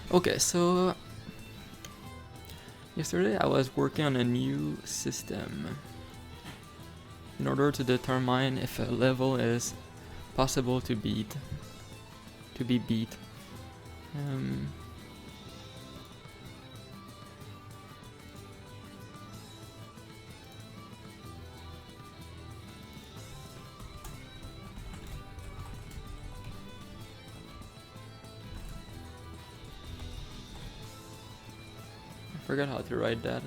Okay, so yesterday I was working on a new system in order to determine if a level is possible to be beat. I forgot how to write that.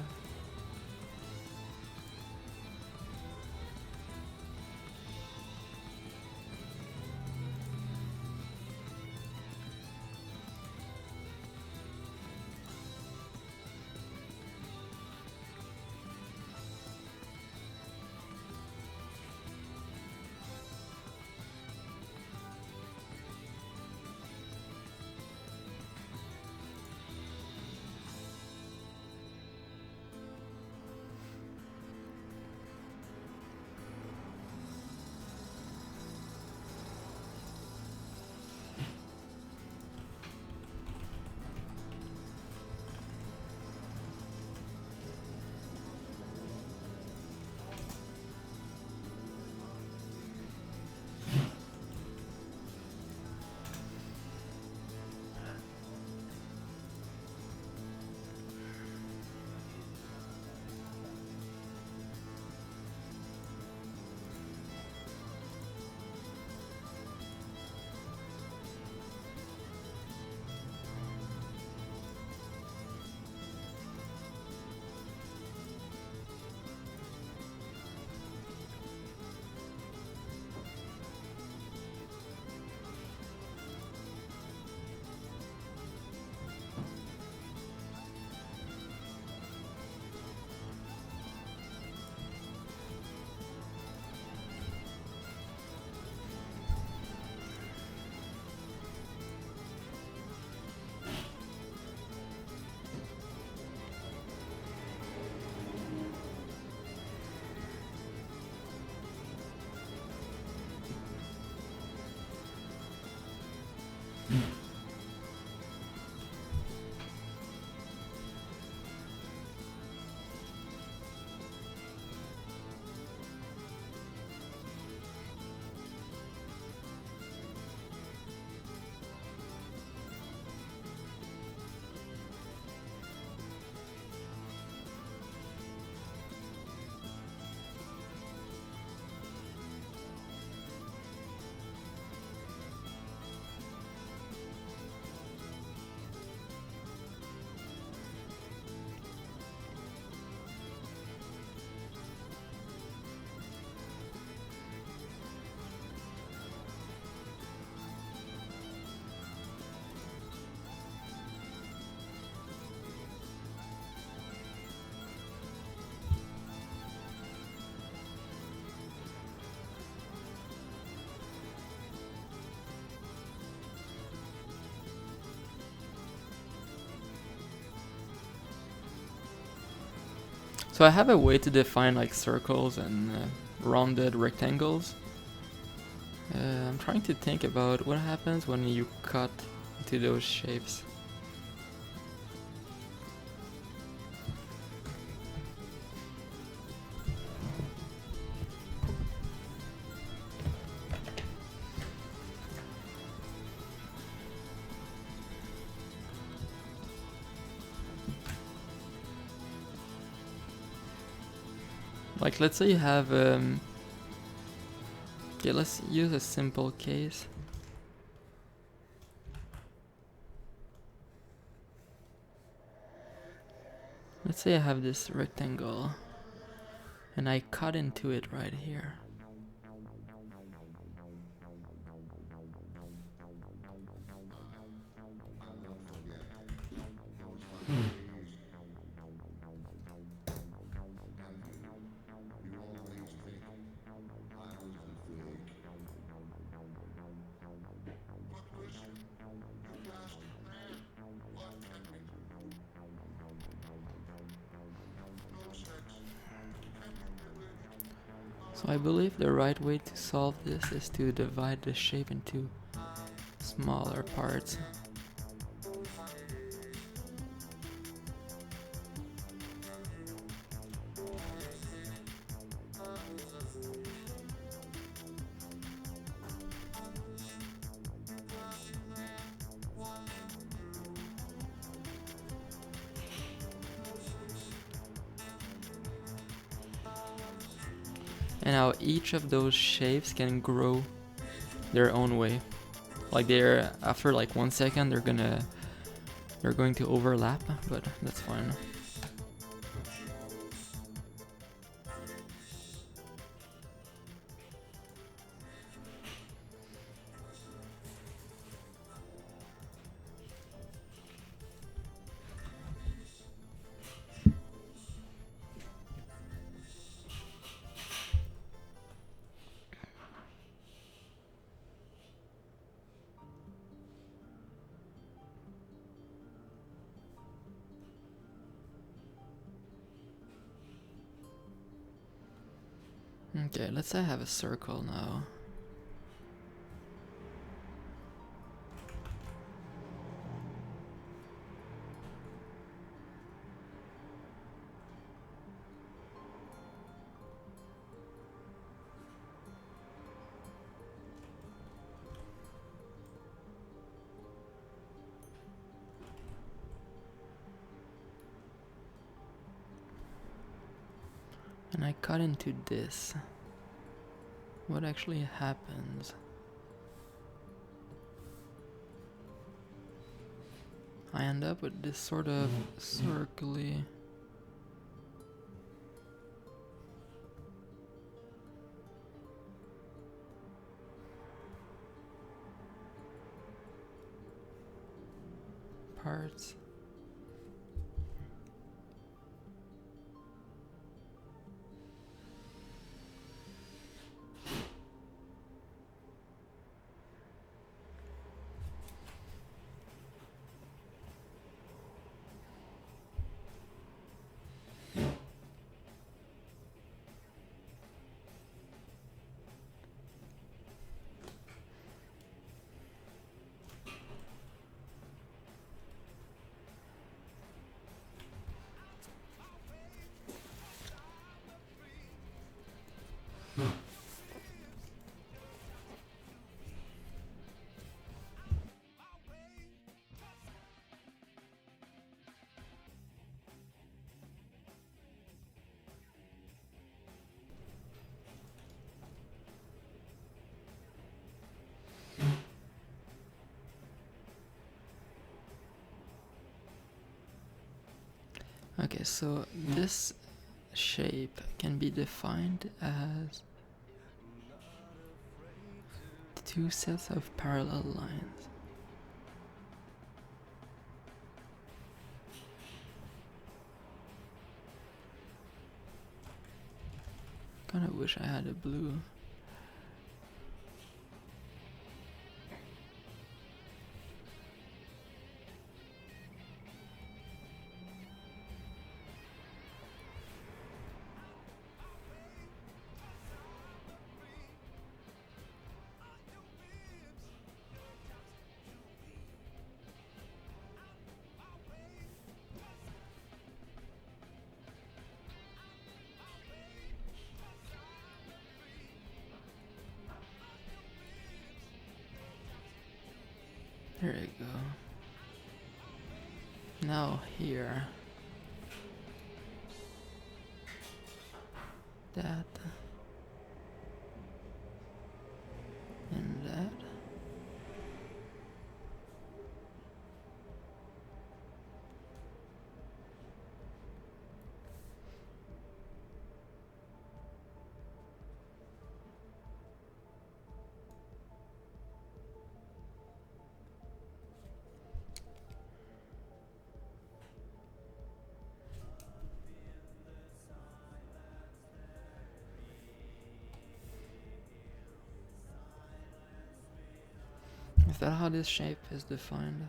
So I have a way to define like circles and rounded rectangles. I'm trying to think about what happens when you cut into those shapes. Like, let's say you have okay, let's use a simple case. Let's say I have this rectangle and I cut into it right here. So I believe the right way to solve this is to divide the shape into smaller parts. and how each of those shapes can grow their own way. Like they're after like 1 second they're going to overlap, but that's fine. Okay, let's say I have a circle now. And I cut into this. What actually happens? I end up with this sort of circly. Parts. Okay, so this shape can be defined as two sets of parallel lines. Kinda wish I had a blue. There you go. Now here. That. And that. Is that how this shape is defined?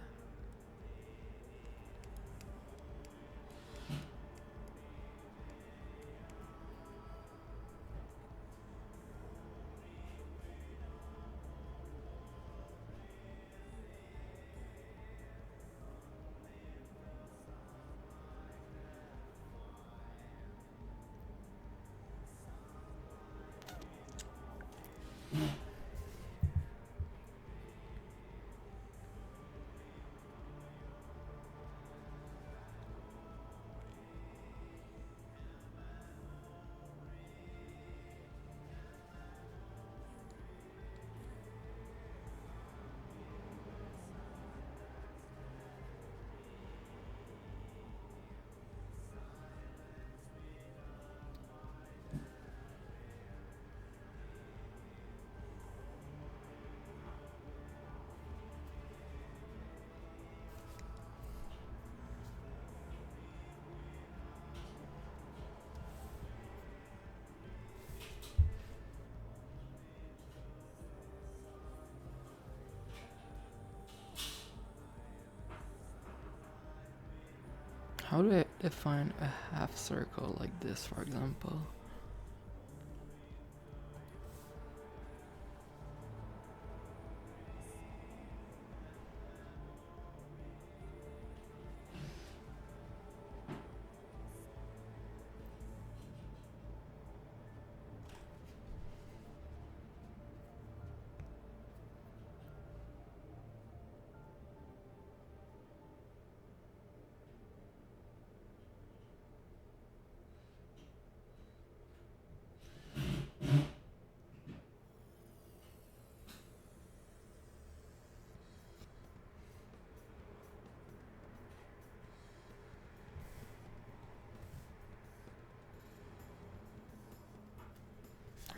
How do I define a half circle like this, for example?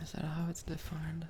Is that how it's defined?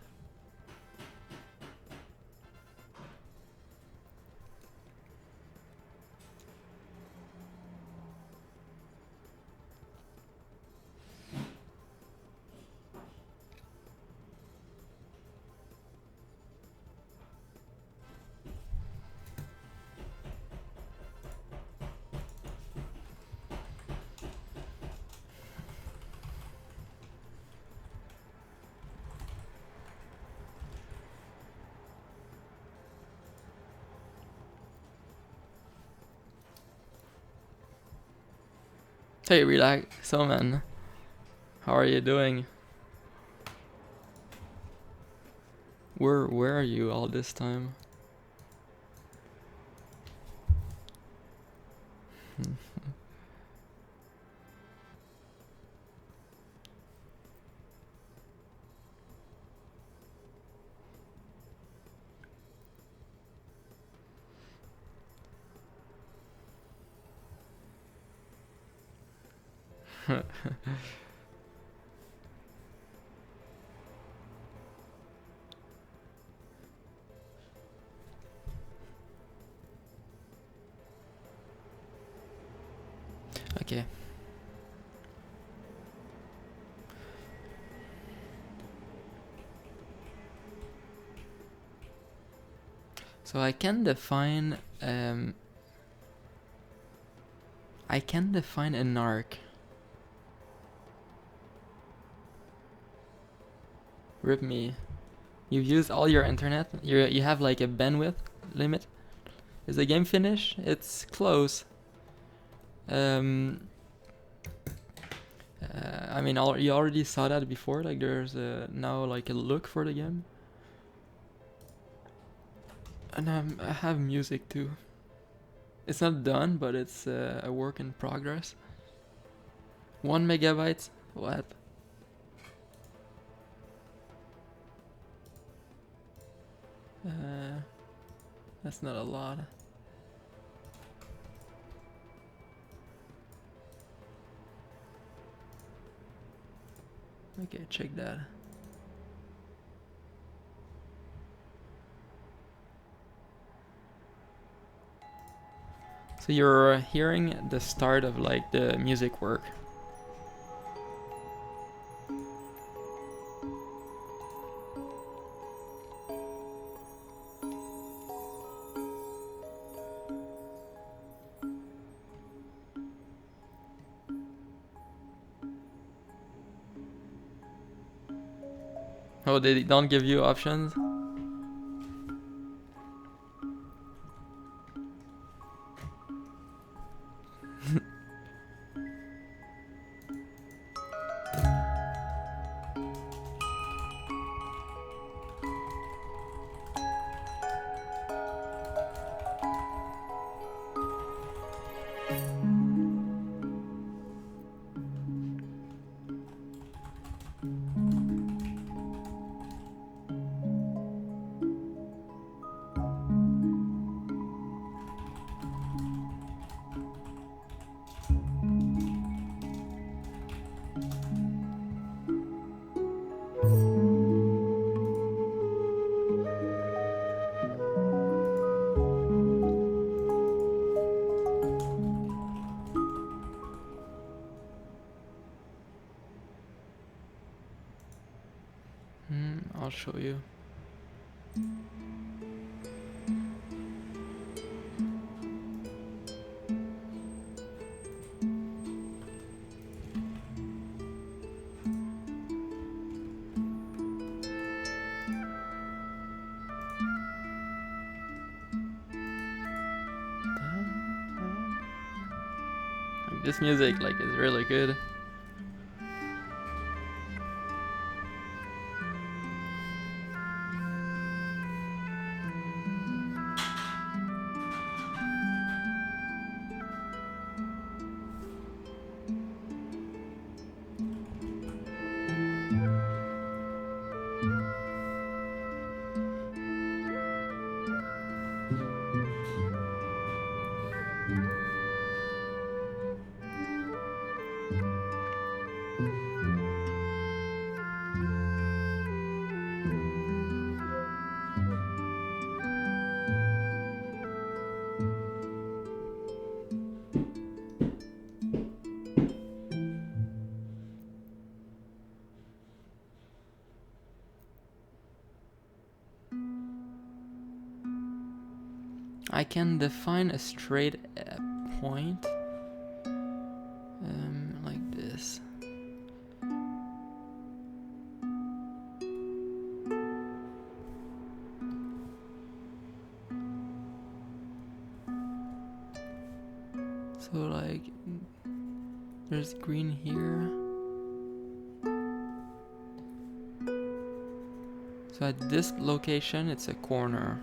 Hey, relax. So, man, how are you doing? Where are you all this time? Okay. So I can define an arc. Rip me. You've used all your internet. You have like a bandwidth limit. Is the game finished? It's close. I mean, you already saw that before. Like, there's now like a look for the game, and I have music too. It's not done, but it's a work in progress. 1 megabyte. What? That's not a lot. Okay, check that. So you're hearing the start of like the music work. Oh, they don't give you options? I'll show you. This music like is really good. I can define a straight point like this. So like there's green here. So at this location it's a corner.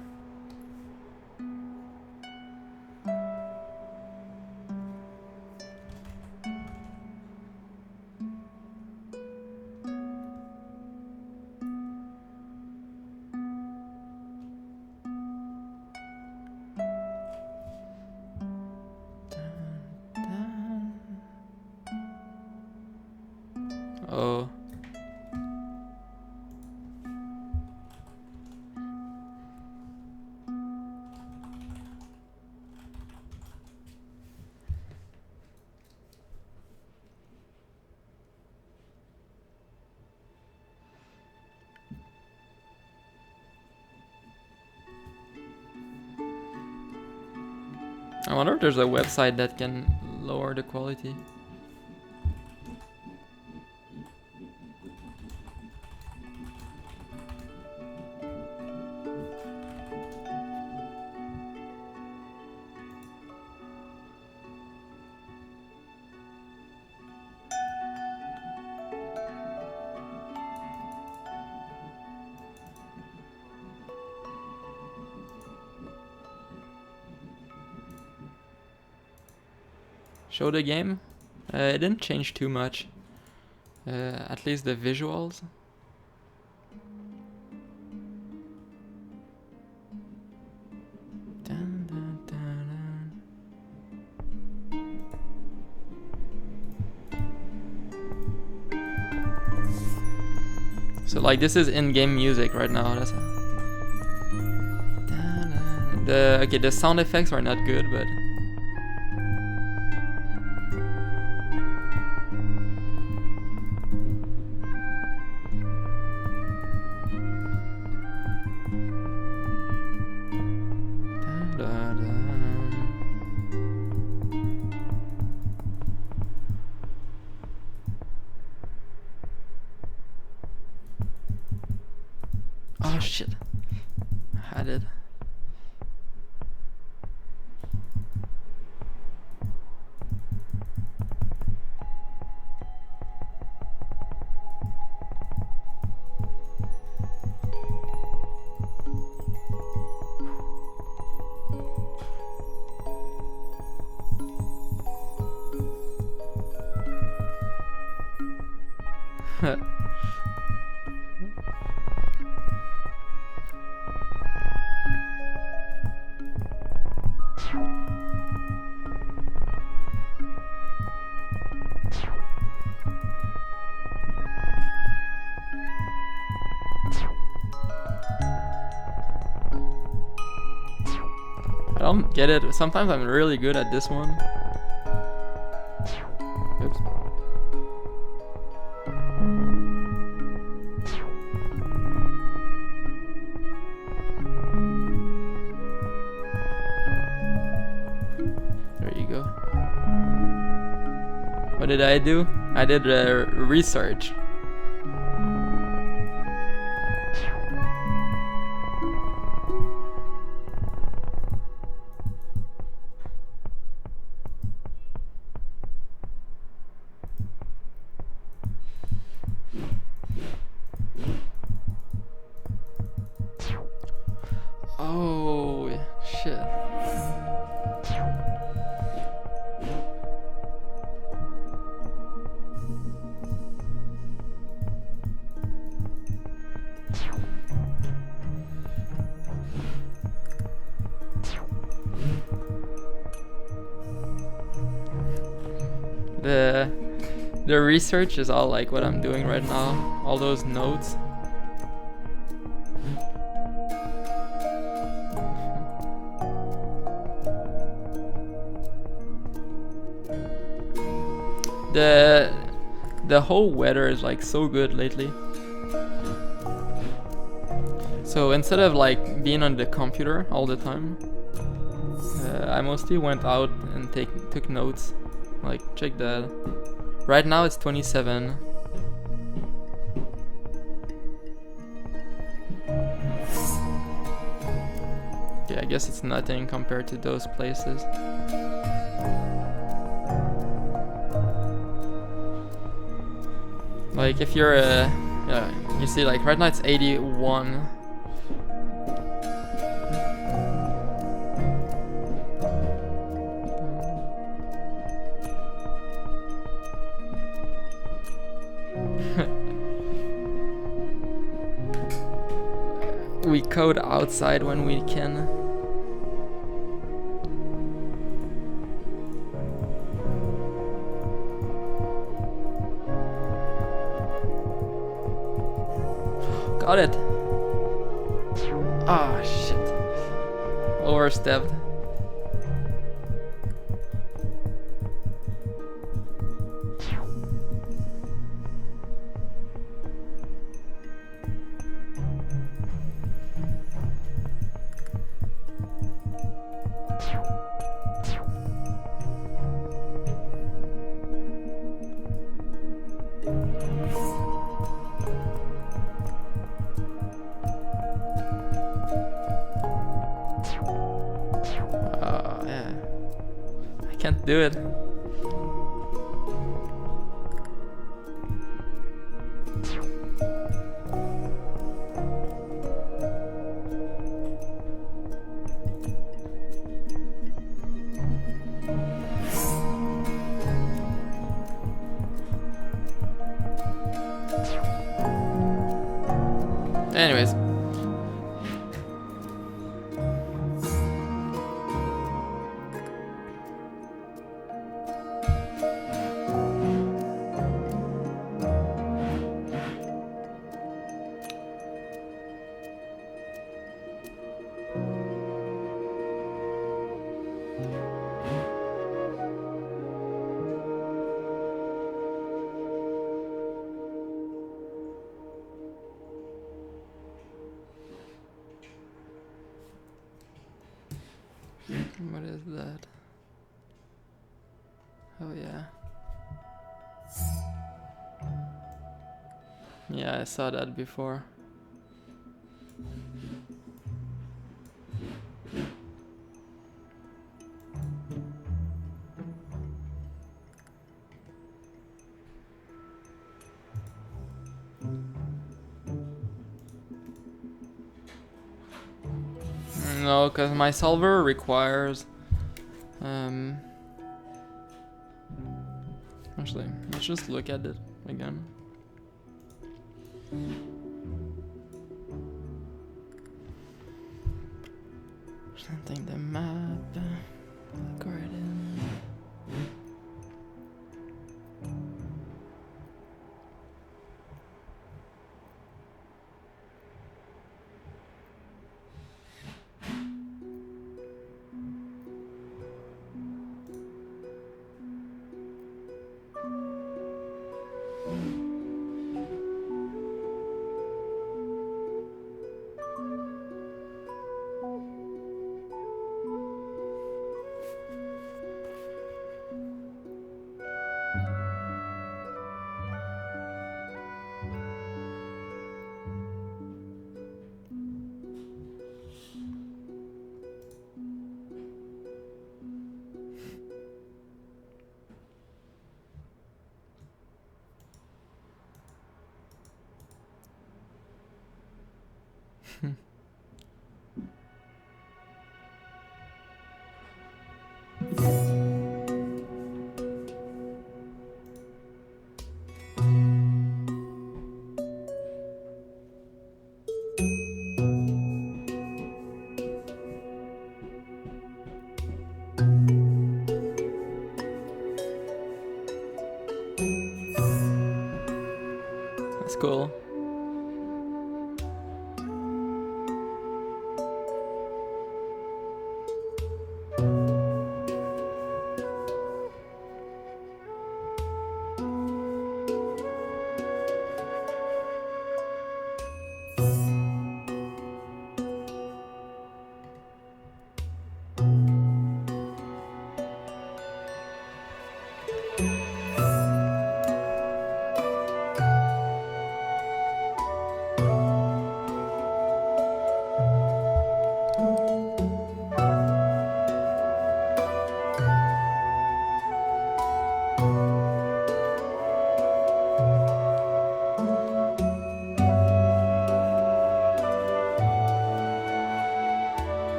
Oh. I wonder if there's a website that can lower the quality. Show the game. It didn't change too much. At least the visuals. Dun, dun, dun, dun. So like this is in-game music right now. That's okay, the sound effects are not good, but oh shit, I had it. I don't get it. Sometimes I'm really good at this one. Oops. There you go. What did I do? I did research. The research is all like what I'm doing right now. All those notes. The whole weather is like so good lately. So instead of like being on the computer all the time, I mostly went out and took notes. Like, check that. Right now it's 27. Okay, I guess it's nothing compared to those places. Like, if you're you see, like right now it's 81. We code outside when we can. Got it. Ah, shit. Overstepped. Yeah. I can't do it. Anyways. What is that? Oh yeah. Yeah, I saw that before. No, because my solver requires actually, let's just look at it again. Presenting the map, algorithm. That's cool.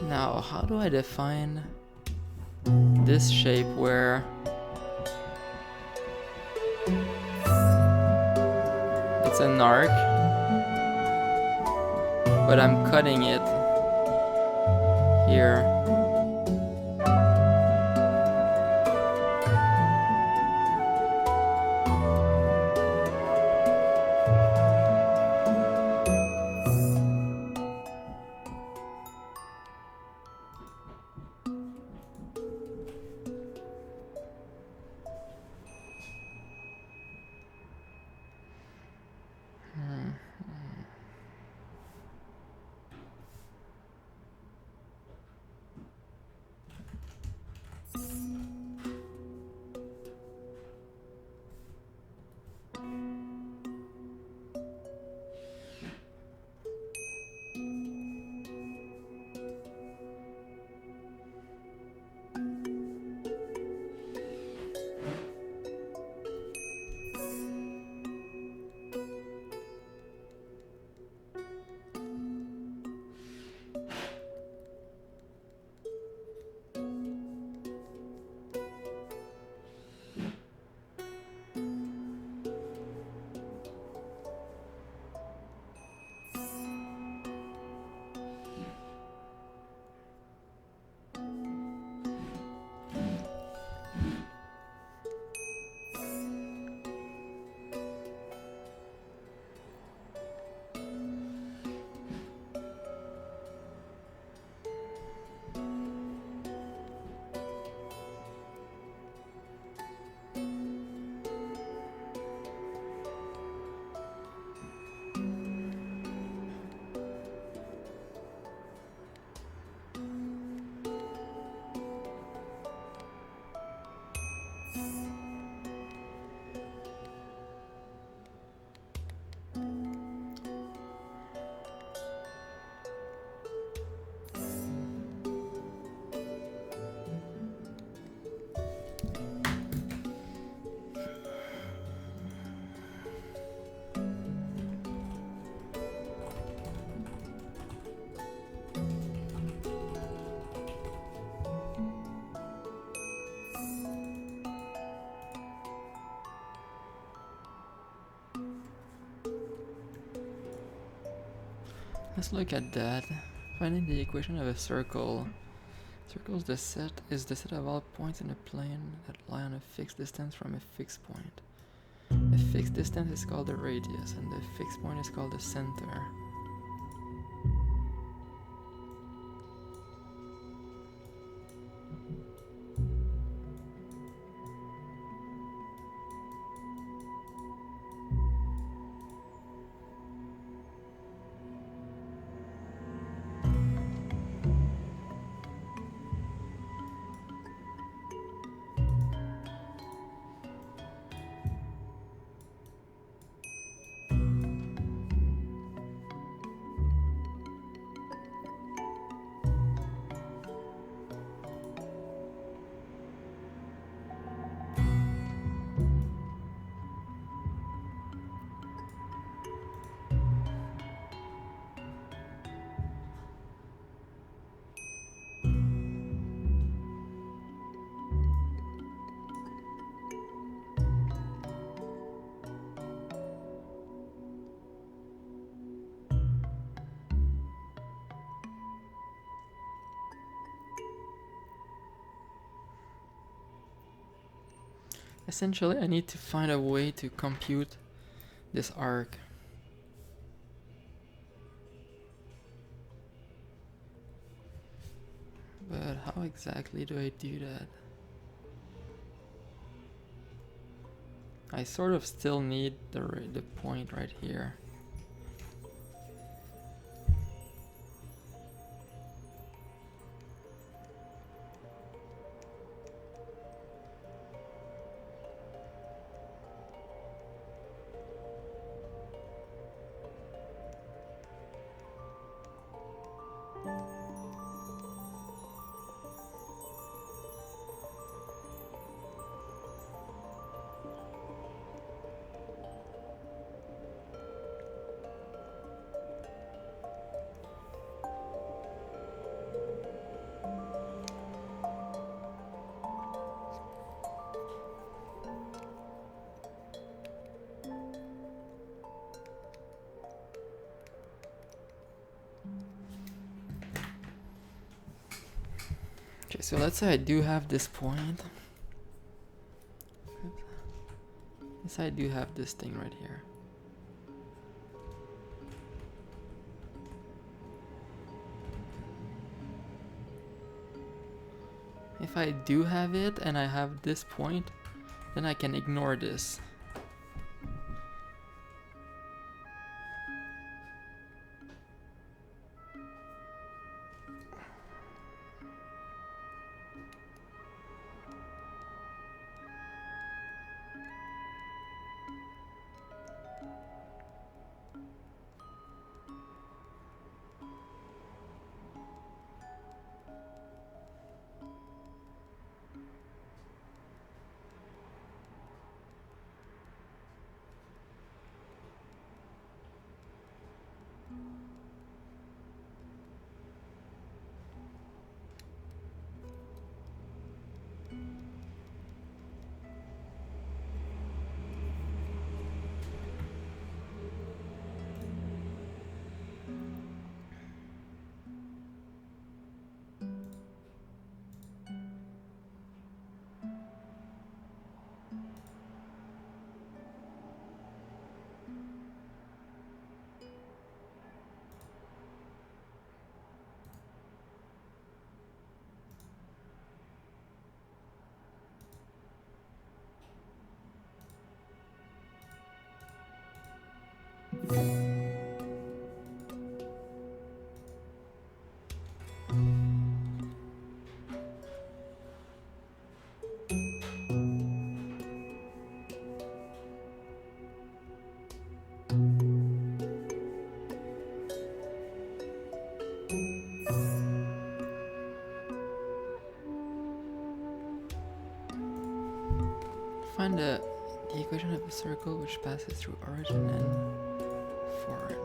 Now, how do I define this shape where it's an arc, but I'm cutting it here? Let's look at that. Finding the equation of a circle. Circle is the set of all points in a plane that lie on a fixed distance from a fixed point. A fixed distance is called the radius, and the fixed point is called the center. Essentially, I need to find a way to compute this arc. But how exactly do I do that? I sort of still need the point right here. Okay, so let's say I do have this point. Let's say I do have this thing right here. If I do have it and I have this point, then I can ignore this. Find the equation of a circle which passes through origin and forward.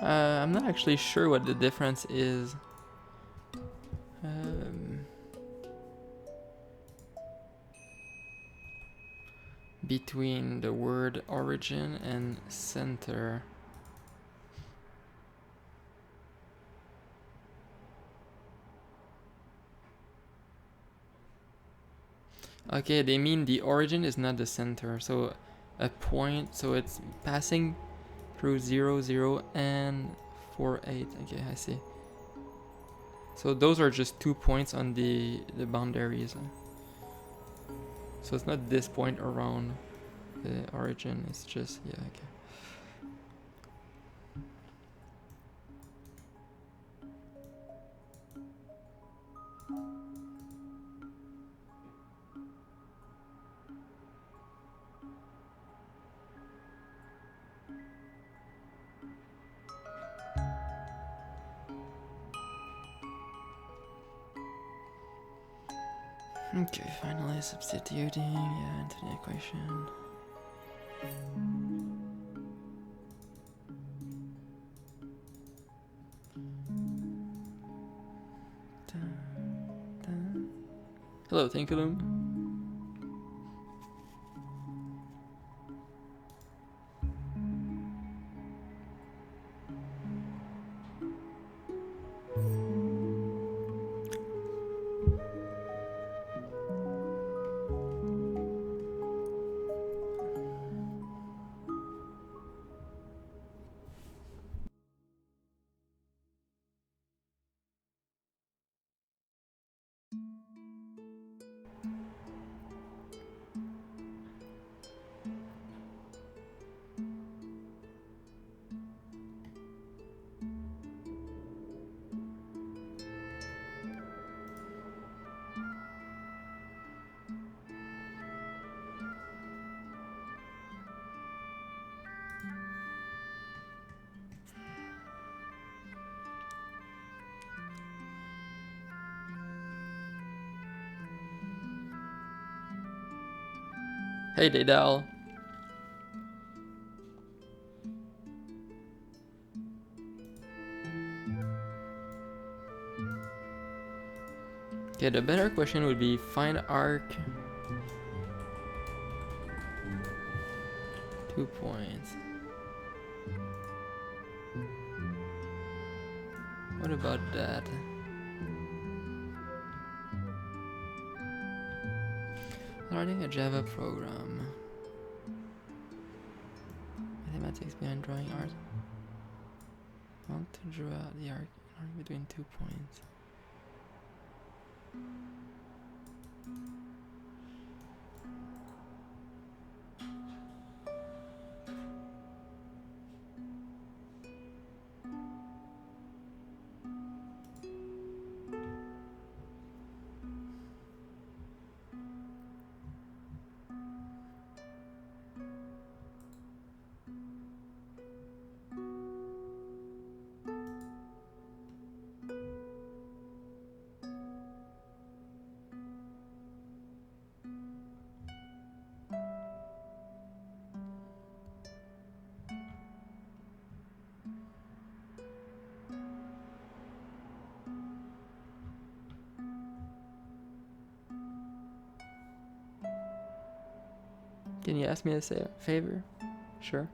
I'm not actually sure what the difference is. Between the word origin and center. Okay, they mean the origin is not the center. So a point, so it's passing through 0, 0, and 4, 8. Okay, I see. So those are just 2 points on the boundaries. So it's not this point around the origin, it's just, yeah, okay. Okay, finally substituting, yeah, into the equation. Hello, Tinkerloom. Hey, Daydal. Okay, the better question would be find arc. 2 points. What about that? Writing a Java program. Mathematics behind drawing art. I want to draw the arc between 2 points. Can you ask me a favor? Sure.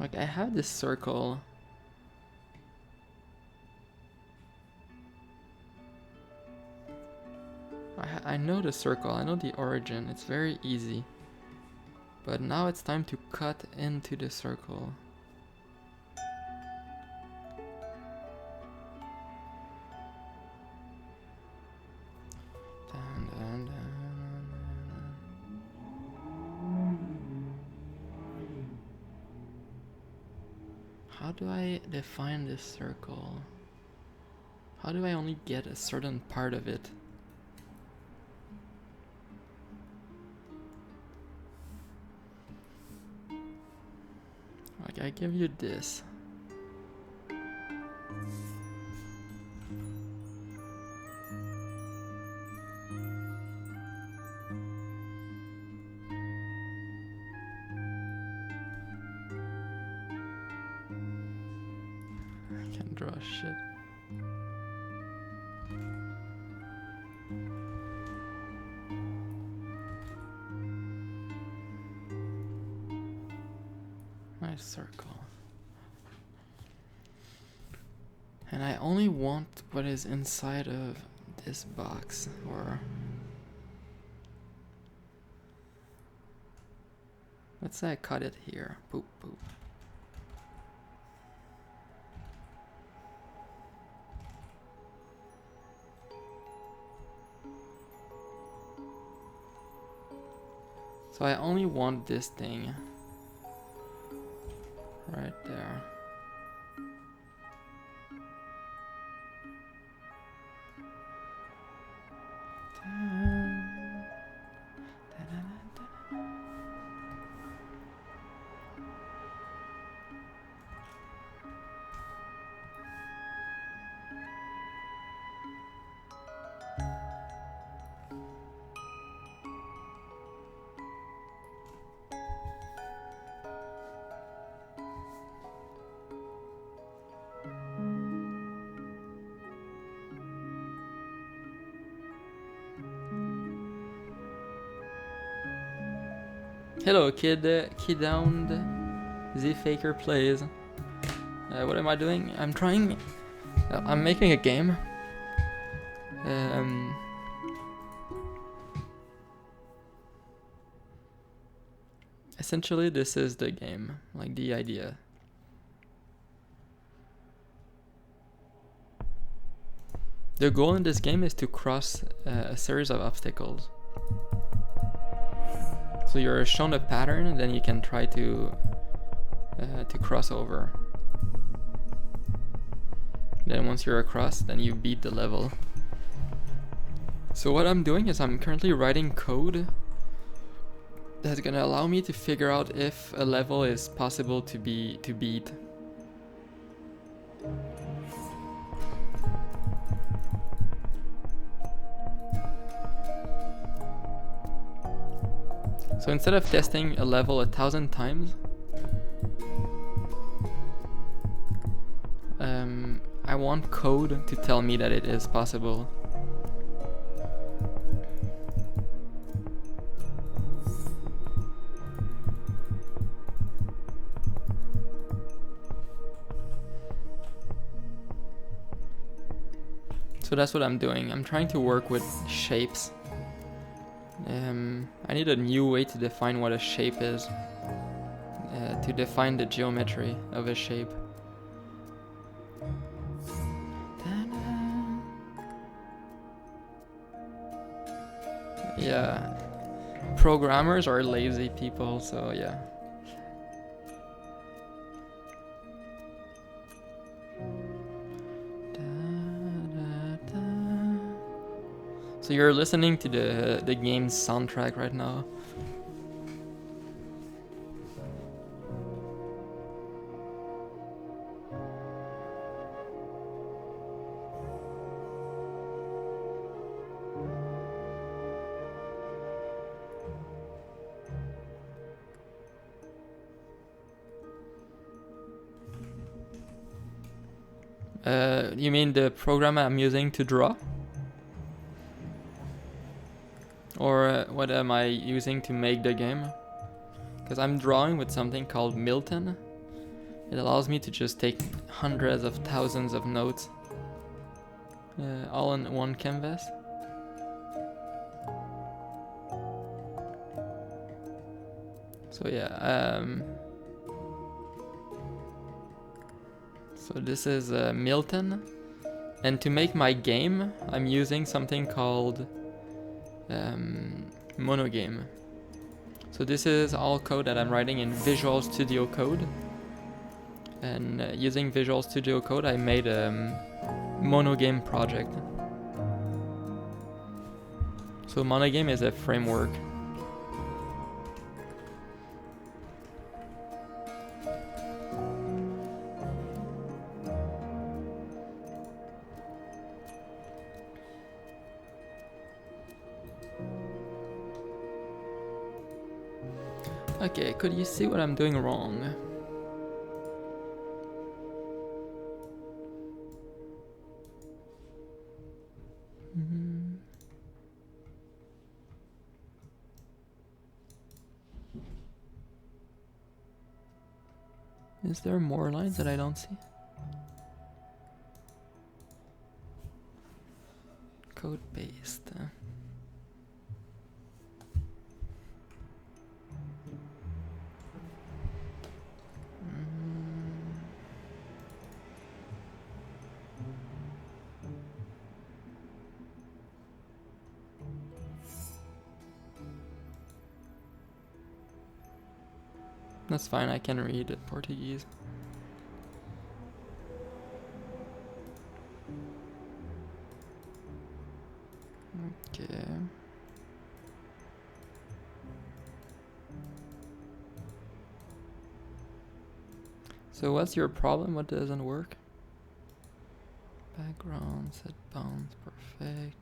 Like, I have this circle. I know the circle, I know the origin, it's very easy. But now it's time to cut into the circle. How do I define this circle? How do I only get a certain part of it? Like, I give you this. draw shit. Nice circle. And I only want what is inside of this box, or let's say I cut it here. Boop, boop. So I only want this thing right there. Hello, kid down. Z Faker plays. What am I doing? I'm making a game. Essentially, this is the game, like the idea. The goal in this game is to cross a series of obstacles. So you're shown a pattern, and then you can try to cross over. Then once you're across, then you beat the level. So what I'm doing is I'm currently writing code that's gonna allow me to figure out if a level is possible to beat. So instead of testing a level 1,000 times, I want code to tell me that it is possible. So that's what I'm doing. I'm trying to work with shapes. I need a new way to define what a shape is, to define the geometry of a shape. Yeah, programmers are lazy people, so yeah. So you're listening to the game's soundtrack right now. You mean the program I'm using to draw? Or what am I using to make the game? Because I'm drawing with something called Milton. It allows me to just take hundreds of thousands of notes all on one canvas. So yeah, so this is Milton, and to make my game I'm using something called monogame. So this is all code that I'm writing in Visual Studio Code, and using Visual Studio Code I made a monogame project. So monogame is a framework. Okay, could you see what I'm doing wrong? Is there more lines that I don't see? Code paste. That's fine, I can read it Portuguese. Okay. So what's your problem? What doesn't work? Background, set bounds, perfect.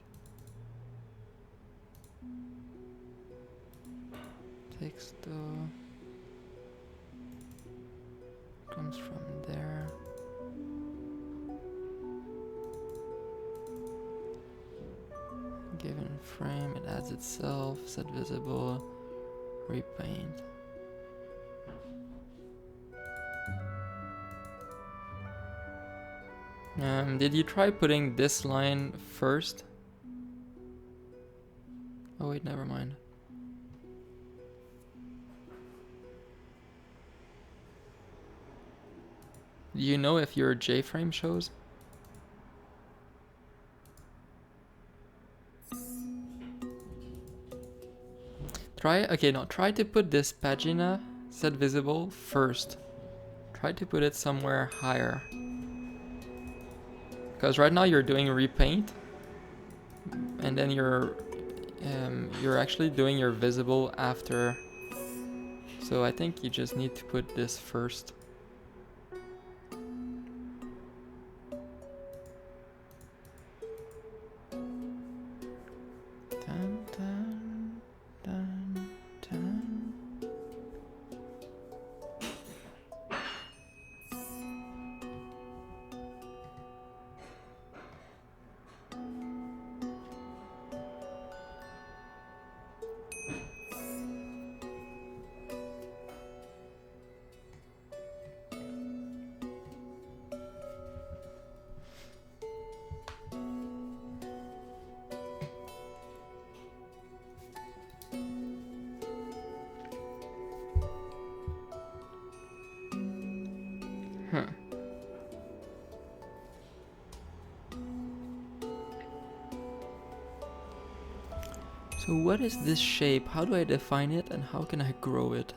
Text though comes from there. Given frame, it adds itself, set visible, repaint. Did you try putting this line first? Oh wait, never mind. Do you know if your J-frame shows? Try to put this pagina set visible first. Try to put it somewhere higher. Because right now you're doing repaint, and then you're actually doing your visible after. So I think you just need to put this first. Dun, dun, dun, dun. Huh. So what is this shape? How do I define it and how can I grow it?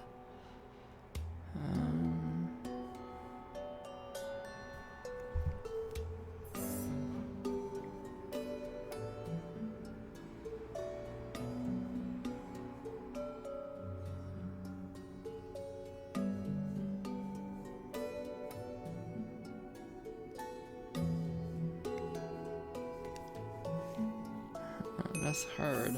That's hard.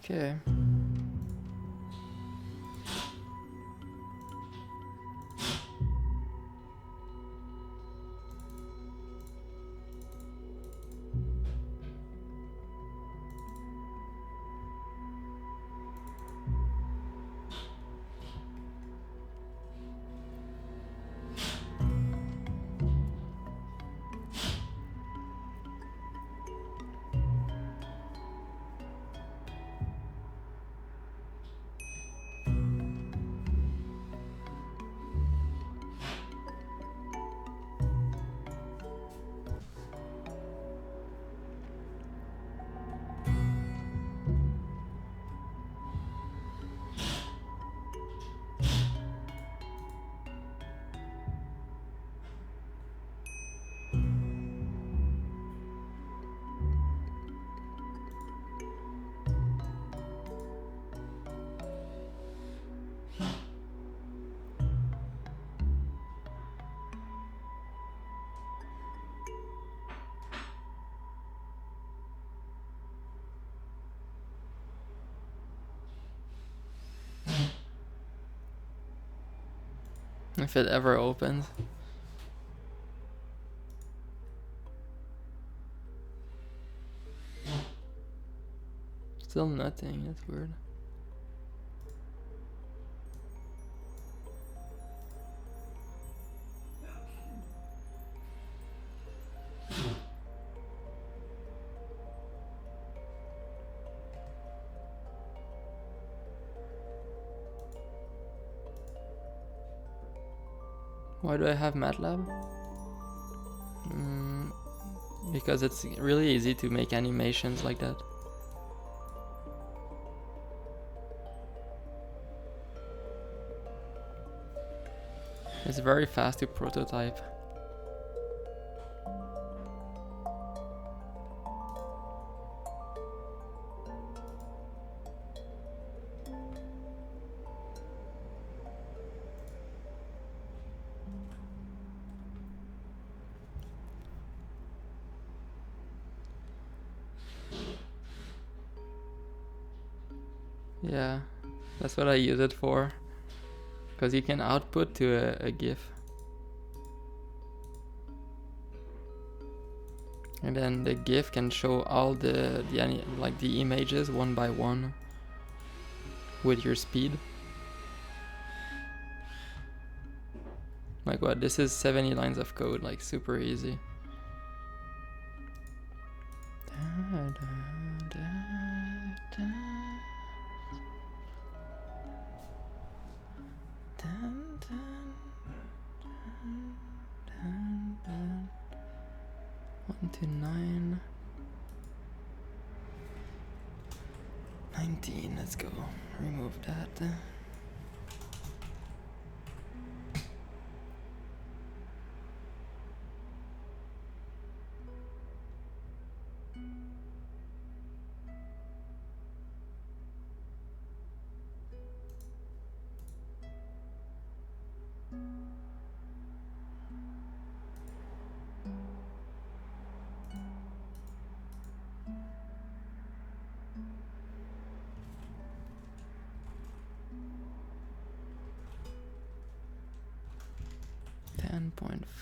Okay. If it ever opens. Still nothing, that's weird. Why do I have MATLAB? Because it's really easy to make animations like that. It's very fast to prototype. Yeah, that's what I use it for. Because you can output to a GIF. And then the GIF can show all the images one by one with your speed. Like what? This is 70 lines of code, like super easy. One to 9. 19, let's go. Remove that.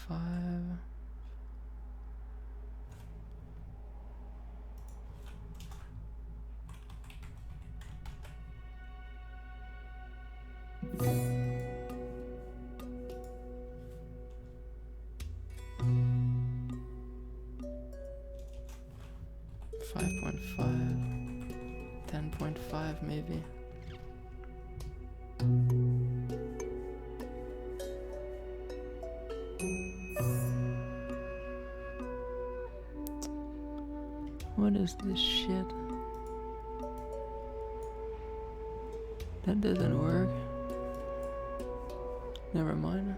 .5. .5, 10.5 maybe. What is this shit? That doesn't work. Never mind.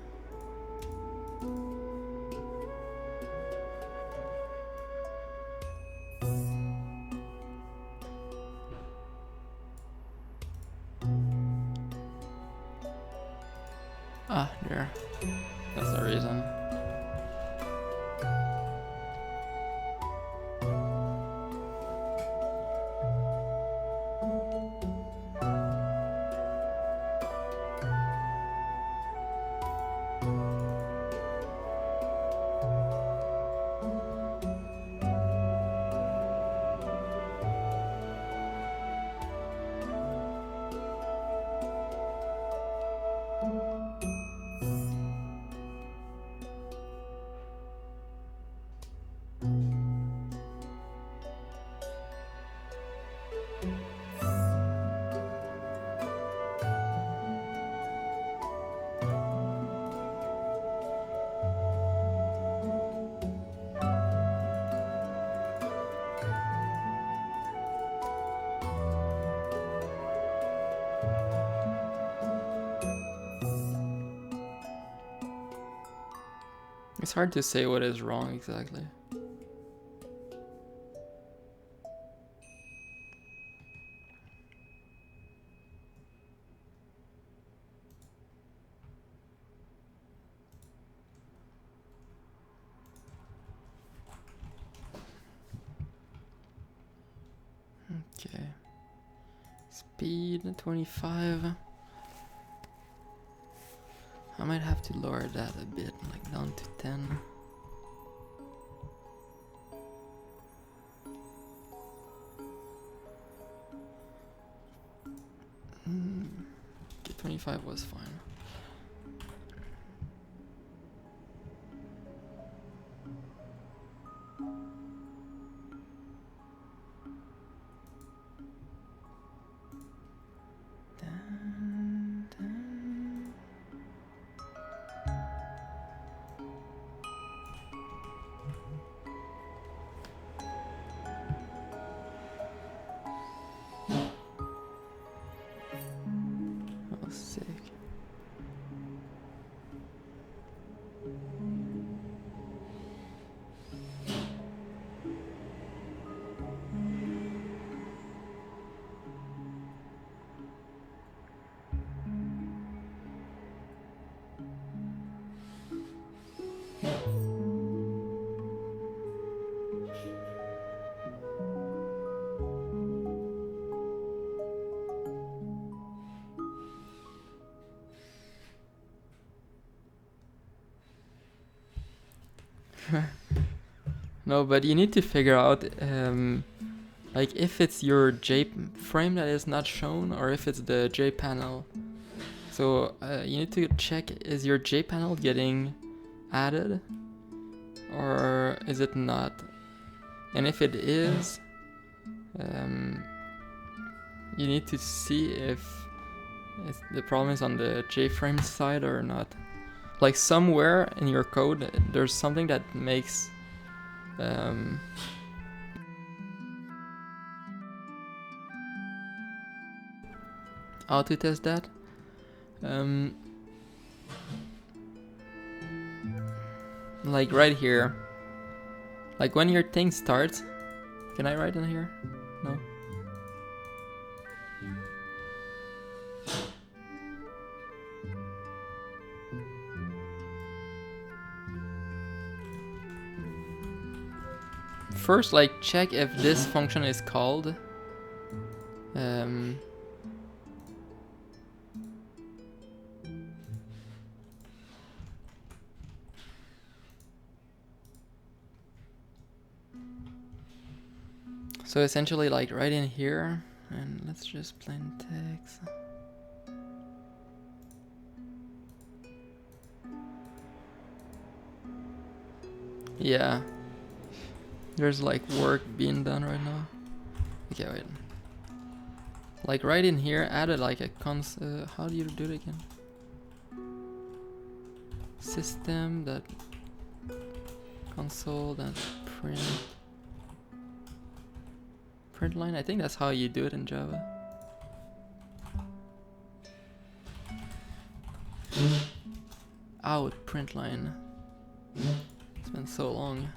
Ah, there. That's the reason. It's hard to say what is wrong exactly. Okay. Speed 25. I might have to lower that a bit, like down to 10. Okay, 25 was fine. Oh, sick. No, but you need to figure out like if it's your J frame that is not shown or if it's the J panel. So you need to check, is your J panel getting added or is it not? And if it is, you need to see if the problem is on the J frame side or not. Like somewhere in your code there's something that makes how to test that? Like right here, like when your thing starts, can I write in here? No? First, like check if this function is called. So essentially, like right in here, and let's just plain text. Yeah. There's like work being done right now. Okay, wait. Like right in here, added like a how do you do it again? System that console that print line. I think that's how you do it in Java. Out print line. It's been so long.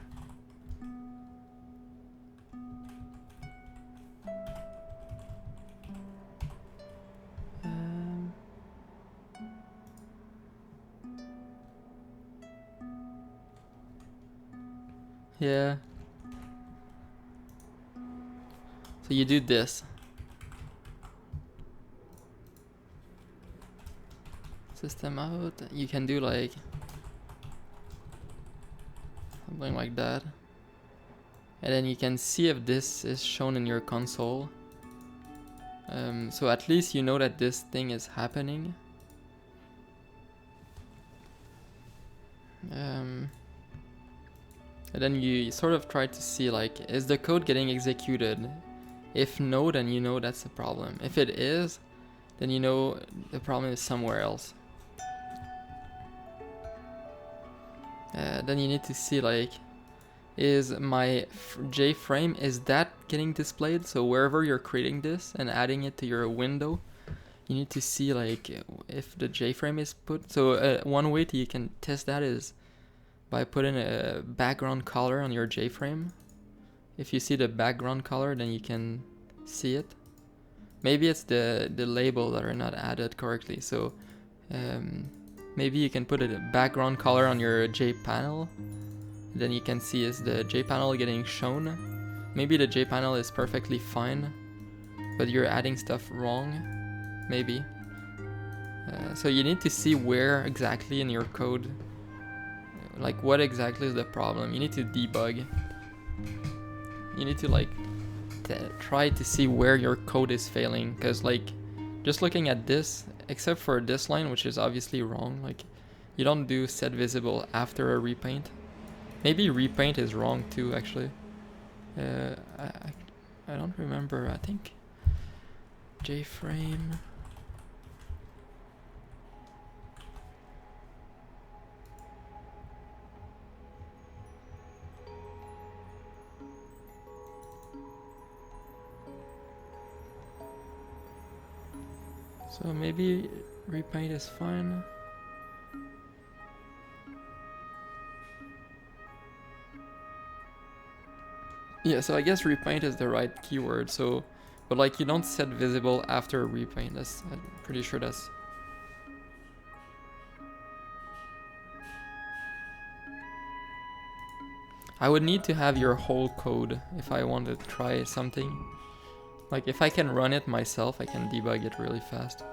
Yeah. So you do this. System out. You can do like something like that. And then you can see if this is shown in your console. So at least you know that this thing is happening. And then you sort of try to see like, is the code getting executed? If no, then you know that's the problem. If it is, then you know the problem is somewhere else. Then you need to see like, is my J frame, is that getting displayed? So wherever you're creating this and adding it to your window, you need to see like if the J frame is put. So one way you can test that is by putting a background color on your J frame. If you see the background color, then you can see it. Maybe it's the label that are not added correctly. So maybe you can put a background color on your J panel. Then you can see is the J panel getting shown. Maybe the J panel is perfectly fine, but you're adding stuff wrong. Maybe. So you need to see where exactly in your code, like what exactly is the problem. You need to debug. You need to like try to see where your code is failing, because like just looking at this, except for this line, which is obviously wrong, like you don't do set visible after a repaint. Maybe repaint is wrong too, actually. I don't remember. I think JFrame. So maybe repaint is fine. Yeah, so I guess repaint is the right keyword. So, but like you don't set visible after repaint. I'm pretty sure that's. I would need to have your whole code if I want to try something. Like if I can run it myself, I can debug it really fast.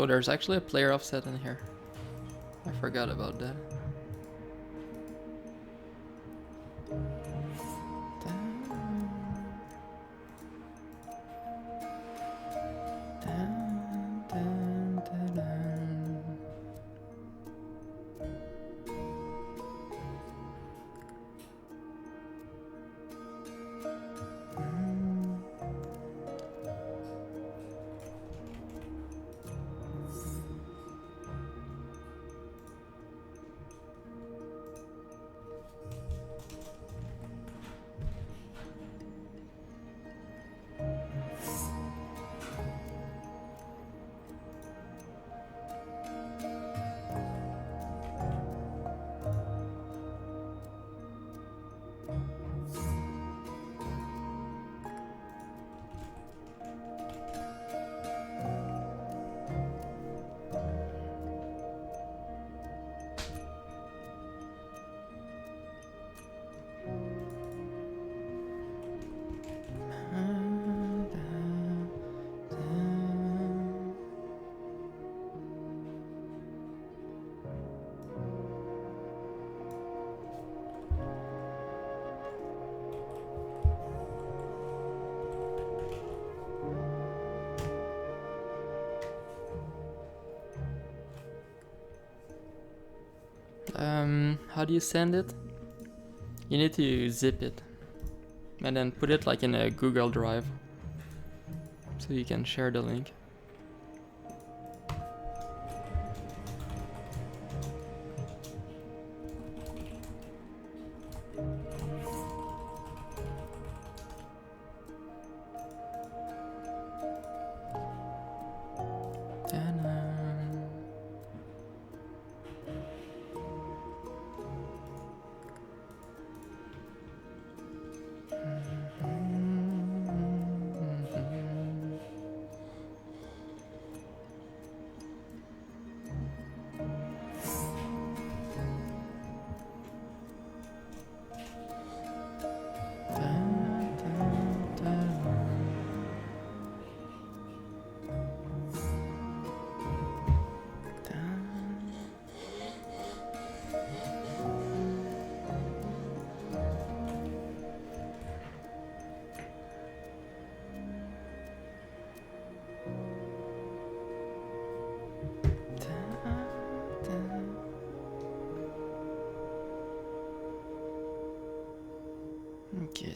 Oh, there's actually a player offset in here. I forgot about that. How do you send it? You need to zip it and then put it like in a Google Drive so you can share the link.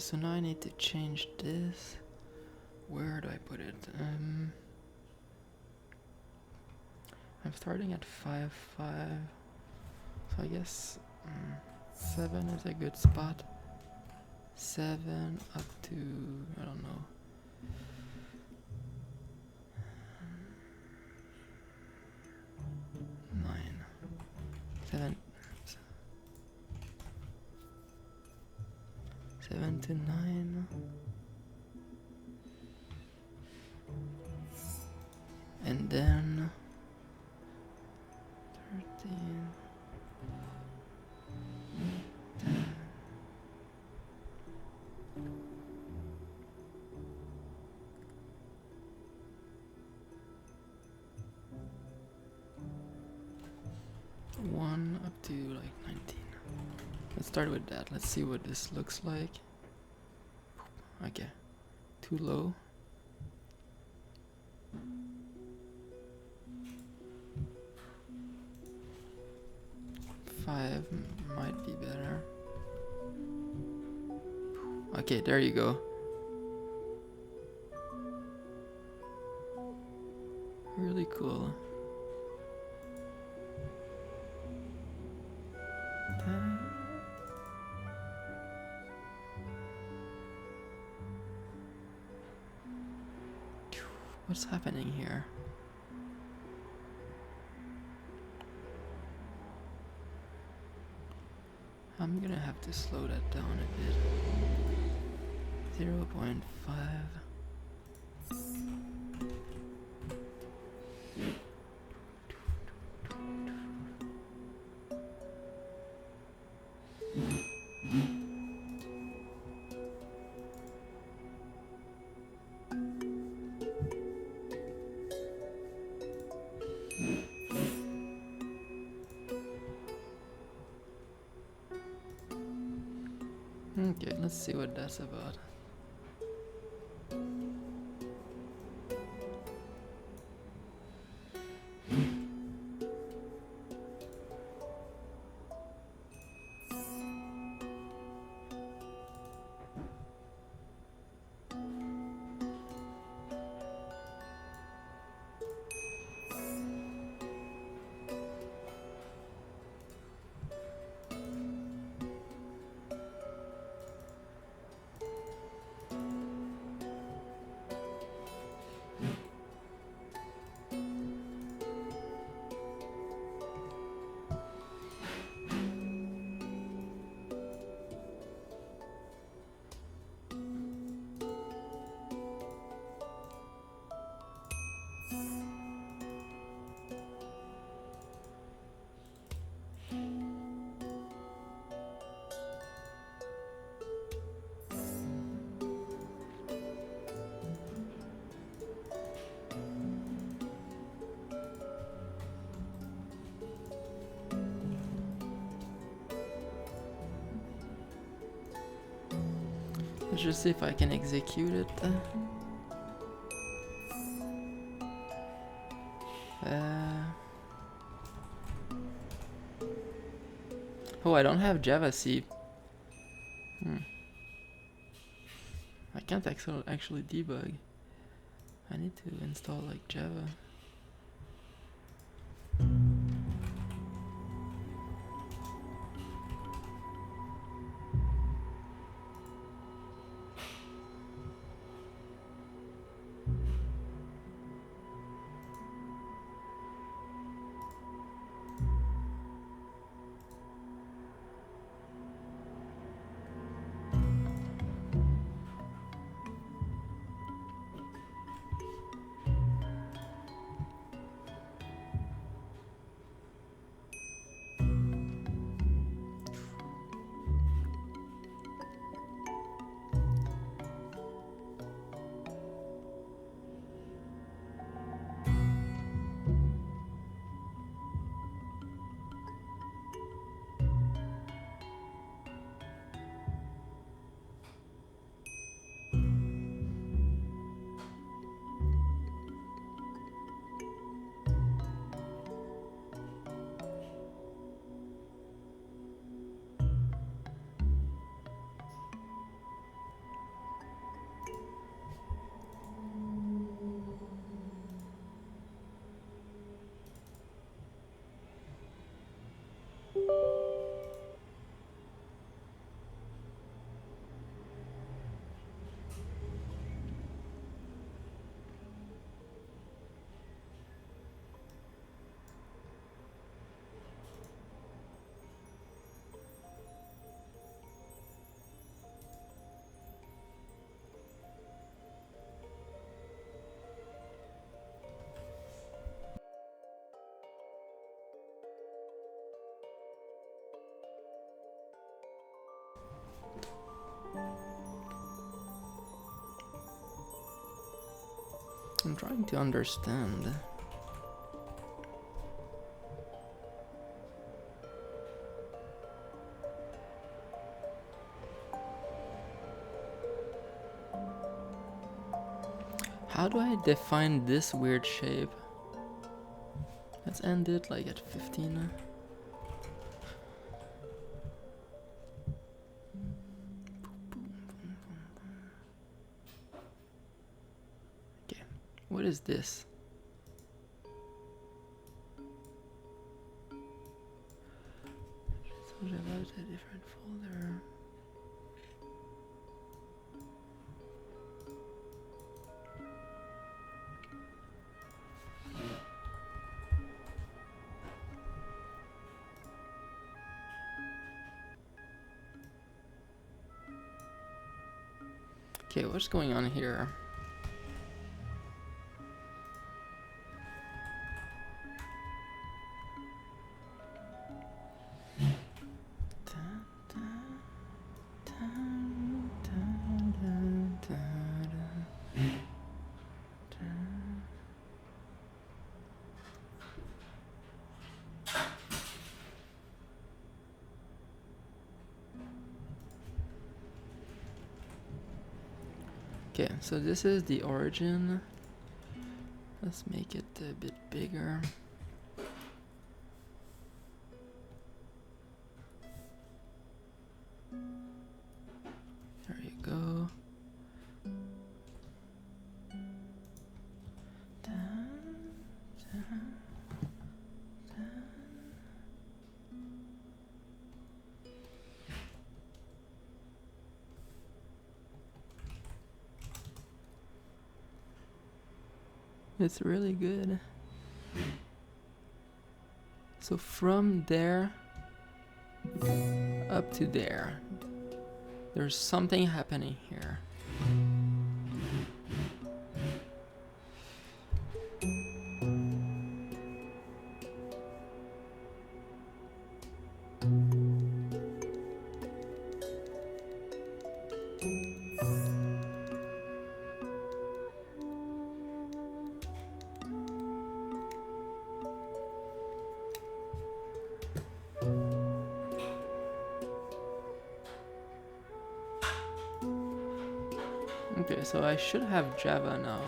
so now I need to change this. Where do I put it? I'm starting at 5, 5. So I guess 7 is a good spot. 7 up to, I don't know. 9. 7. 7 to 9. And then 13. 10. One up to like 19. Let's start with that. Let's see what this looks like. Okay, too low. Five might be better. Okay, there you go. Really cool. What's happening here? I'm gonna have to slow that down a bit. 0.5. Okay, let's see what that's about. Let's just see if I can execute it. Oh, I don't have Java C. I can't actually debug. I need to install like Java. I'm trying to understand. How do I define this weird shape? Let's end it like at 15. Okay, what is this? So about a different folder. Okay, what's going on here? Okay, so this is the origin. Let's make it a bit bigger. There you go. It's really good. So from there up to there, there's something happening here. Okay, so I should have Java now.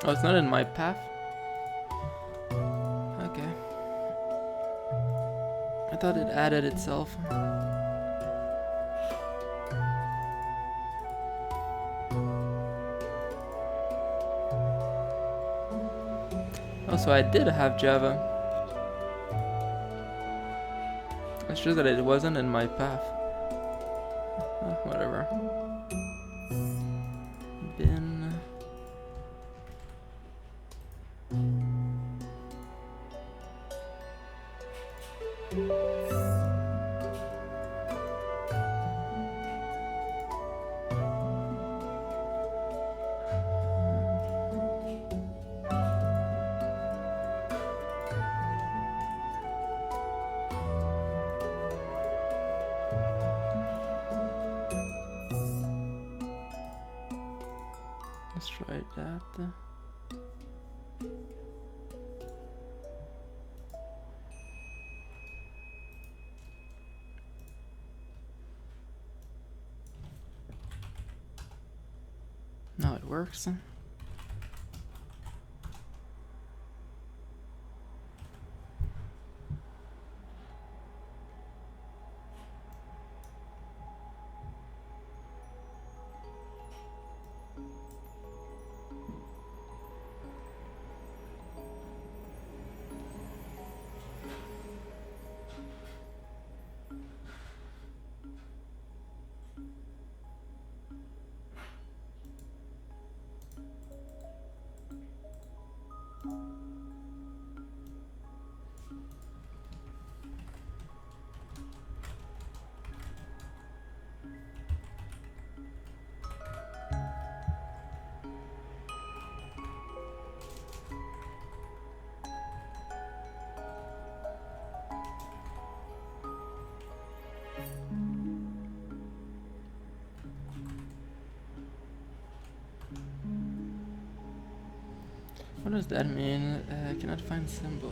Oh, it's not in my path? Okay. I thought it added itself. Oh, so I did have Java. It's just that it wasn't in my path. Whatever. Bin. Let's try that. Now it works. What does that mean? Cannot find symbol.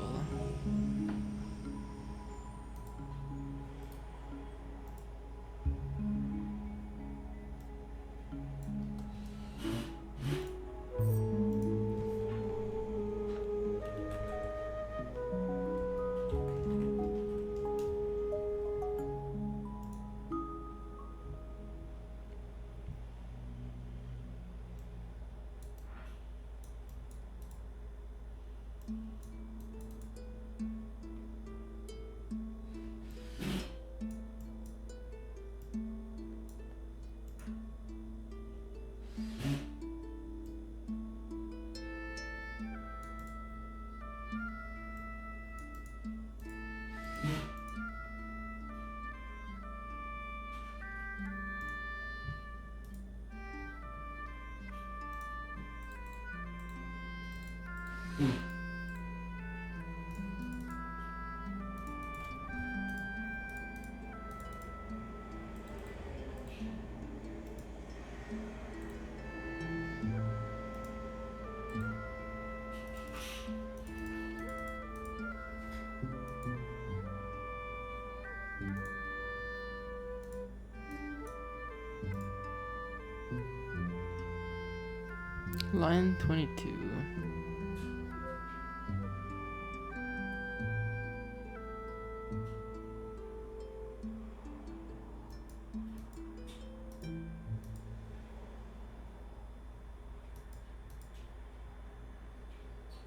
Line 22.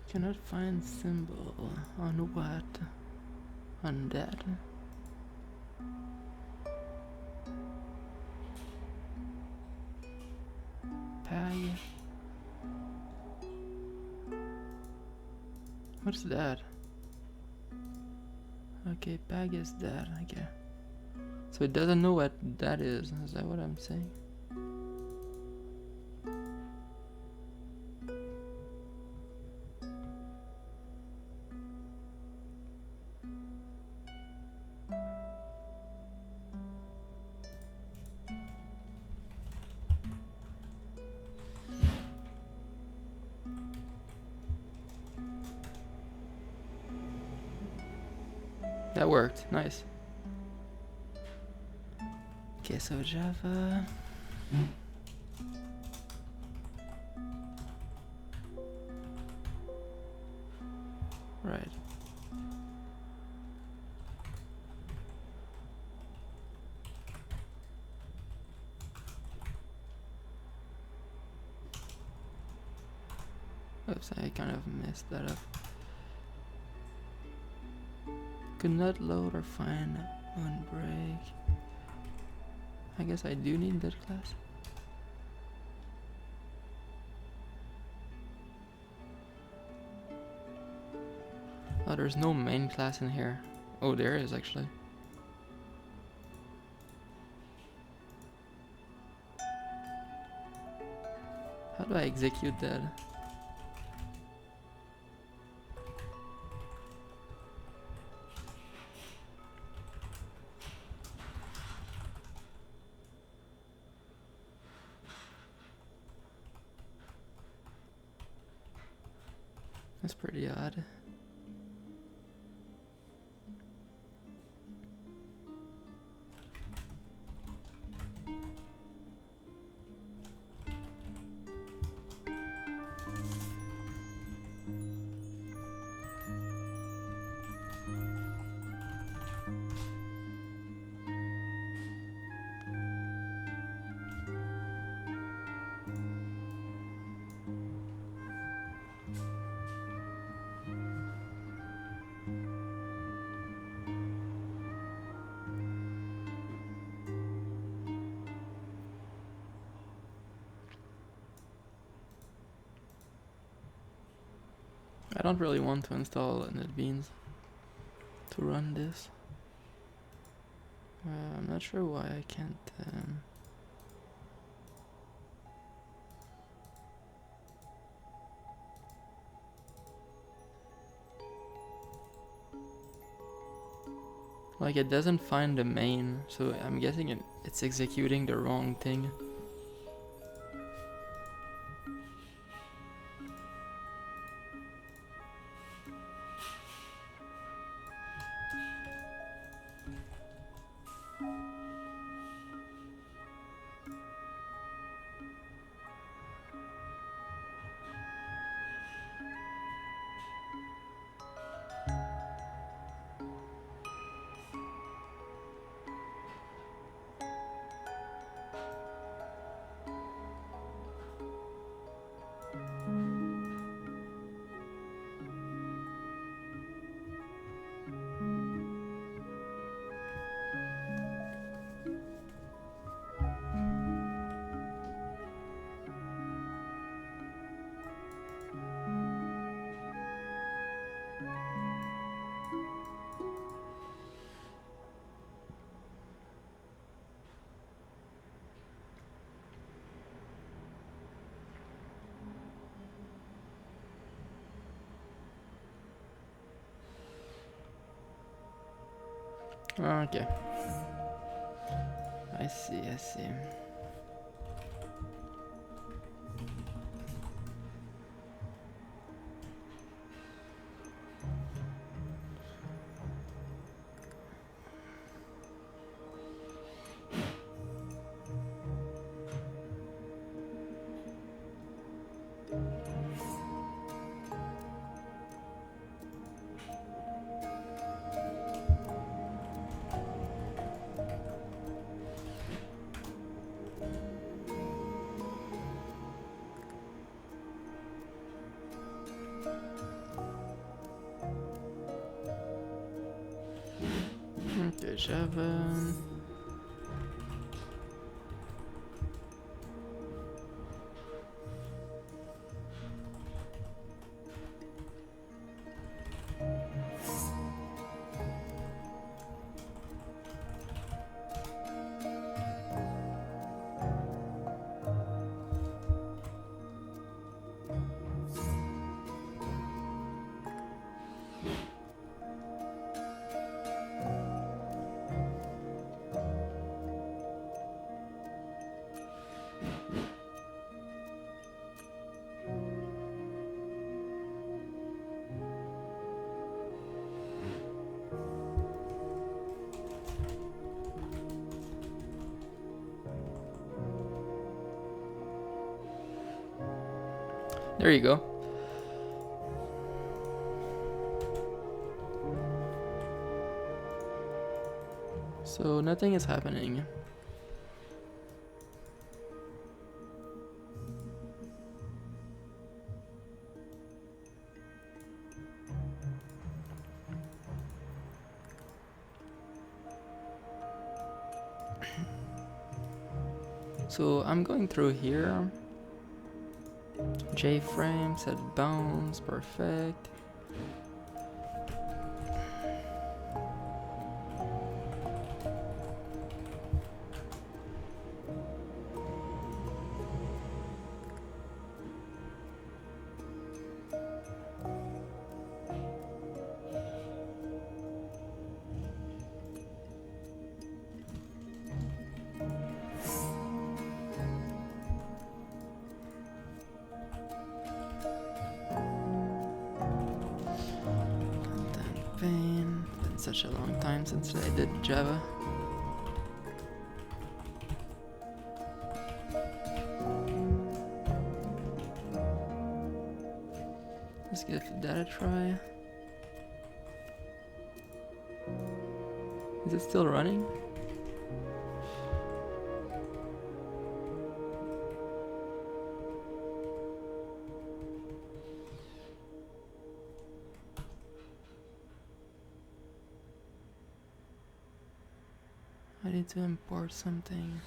Cannot find symbol. On what? On that. Pag. What's that? Okay, pag is that. Okay. So it doesn't know what that is. Is that what I'm saying? That worked. Nice. Okay, so Java. Right. Oops, I kind of messed that up. Could not load or find on break. I guess I do need that class. Oh, there's no main class in here. Oh, there is actually. How do I execute that? That's pretty odd. I don't really want to install NetBeans to run this. I'm not sure why I can't. Like it doesn't find the main, so I'm guessing it's executing the wrong thing. Okay. I see, I see. Okay, Java. There you go. So nothing is happening. So I'm going through here. J-frame, set bounds, perfect. Been such a long time since I did Java. Let's give that a try. Is it still running? I need to import something.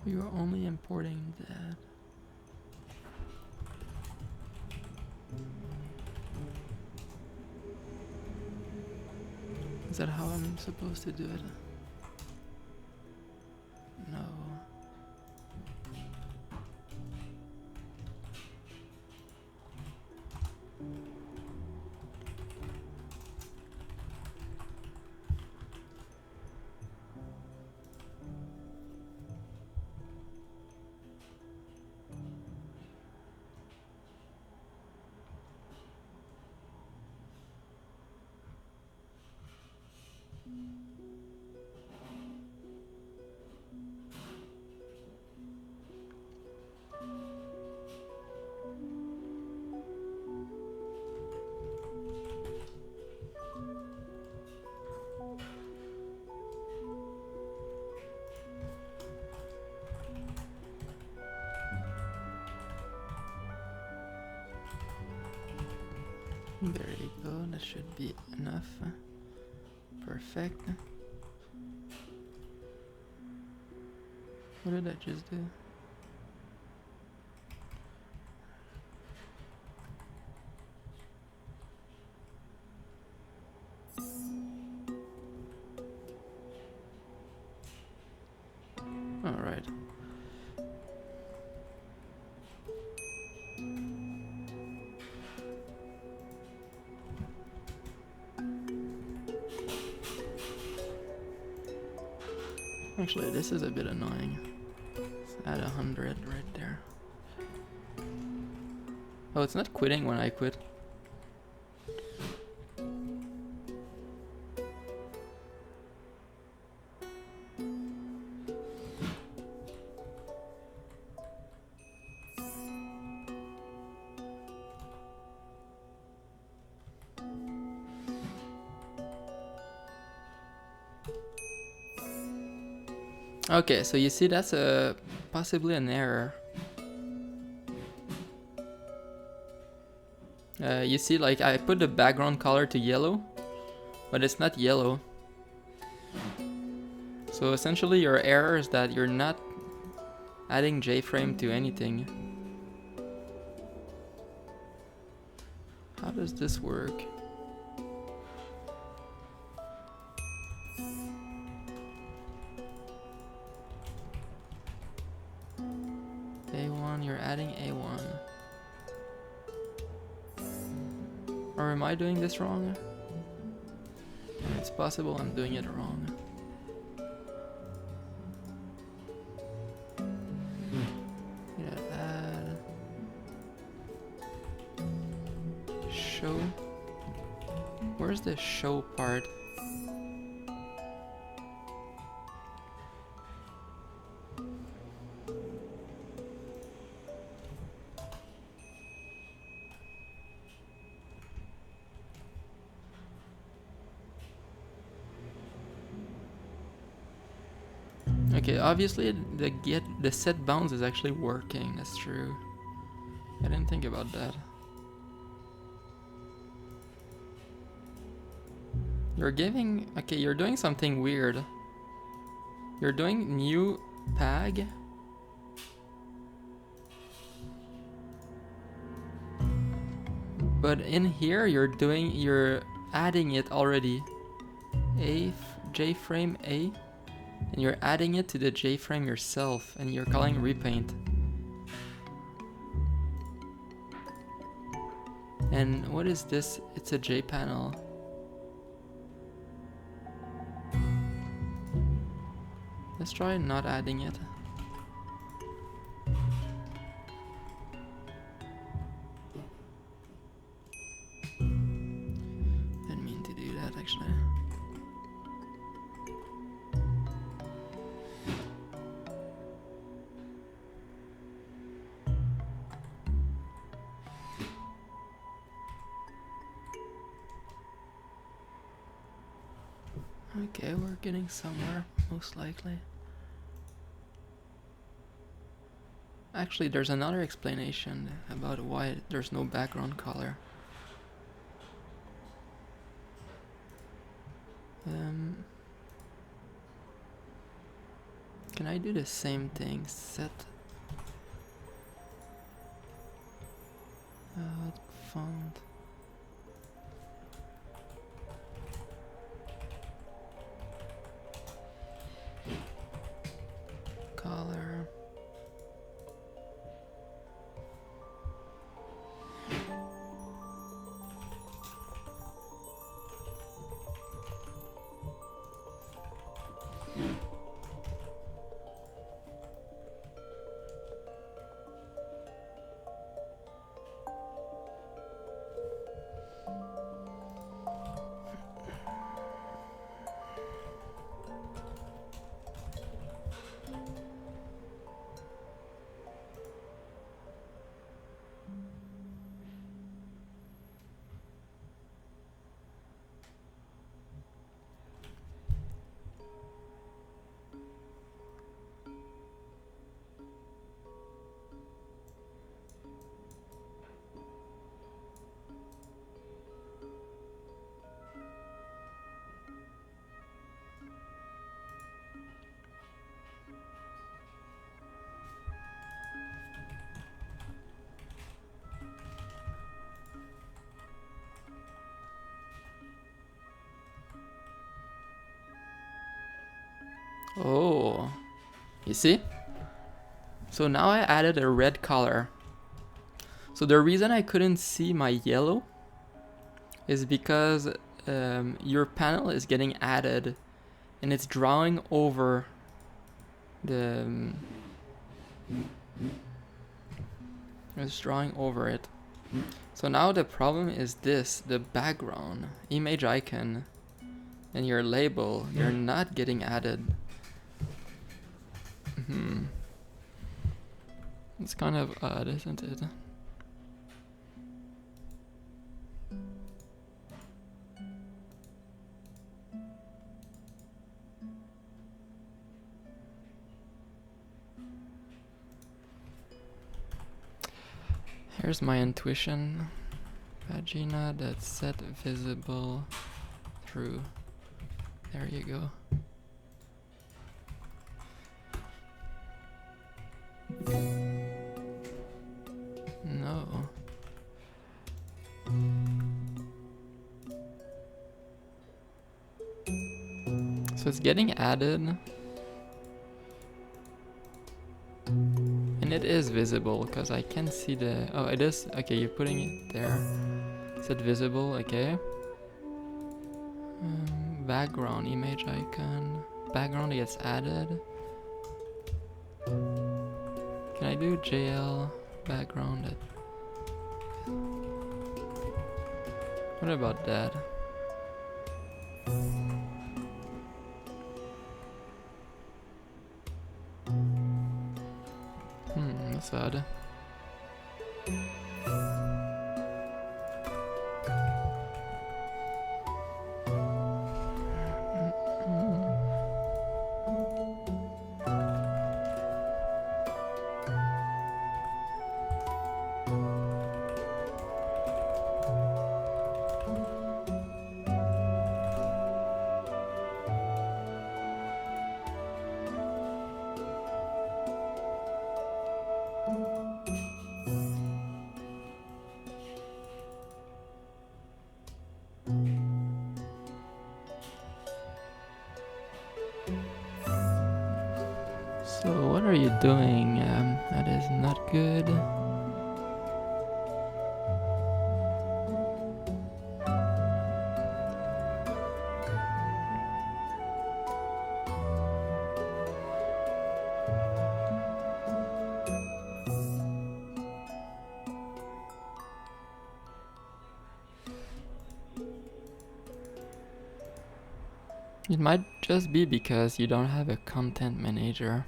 We were only importing that. Is that how I'm supposed to do it? No. There you go, that should be enough. Perfect. What did I just do? right. Actually, this is a bit annoying. Let's add 100 right there. Oh, it's not quitting when I quit. Okay, so you see that's possibly an error. You see, like, I put the background color to yellow, but it's not yellow. So essentially your error is that you're not adding JFrame to anything. How does this work? A1, you're adding A1. Or am I doing this wrong? It's possible I'm doing it wrong. Yeah, add show. Where's the show part? Okay, obviously the set bounds is actually working. That's true. I didn't think about that. You're giving... Okay, you're doing something weird. You're doing new pag. But in here you're adding it already. JFrame A. And you're adding it to the JFrame yourself, and you're calling repaint. And what is this? It's a JPanel. Let's try not adding it. Didn't mean to do that actually. Okay, we're getting somewhere, most likely. Actually, there's another explanation about why there's no background color. Can I do the same thing? Set font. Color. Oh, you see? So now I added a red color. So the reason I couldn't see my yellow is because your panel is getting added and it's drawing over the it's drawing over it. So now the problem is this: the background image icon and your label, they're not getting added. It's kind of odd, isn't it? Here's my intuition. Pagina that's set visible through. There you go. No. So it's getting added. And it is visible because I can see the... Oh, it is? Okay, you're putting it there. Is it visible? Okay. Background image icon. Background gets added. Can I do JL background? What about that? That's odd. So what are you doing? That is not good. It might just be because you don't have a content manager.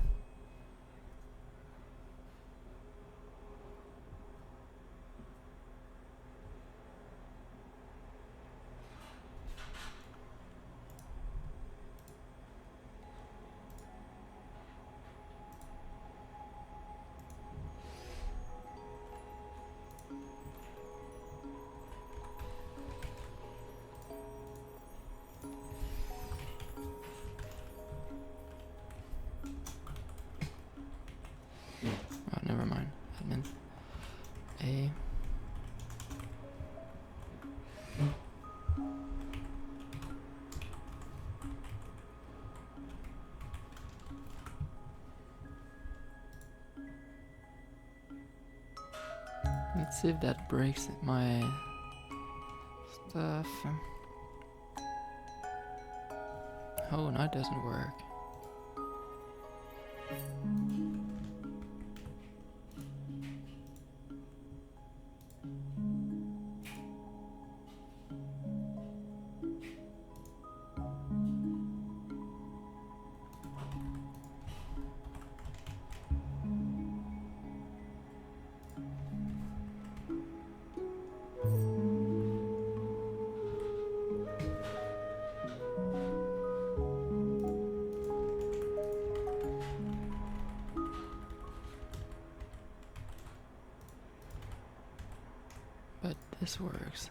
Oh, never mind. Admin A. Let's see if that breaks my stuff. Oh, no, it doesn't work. But this works.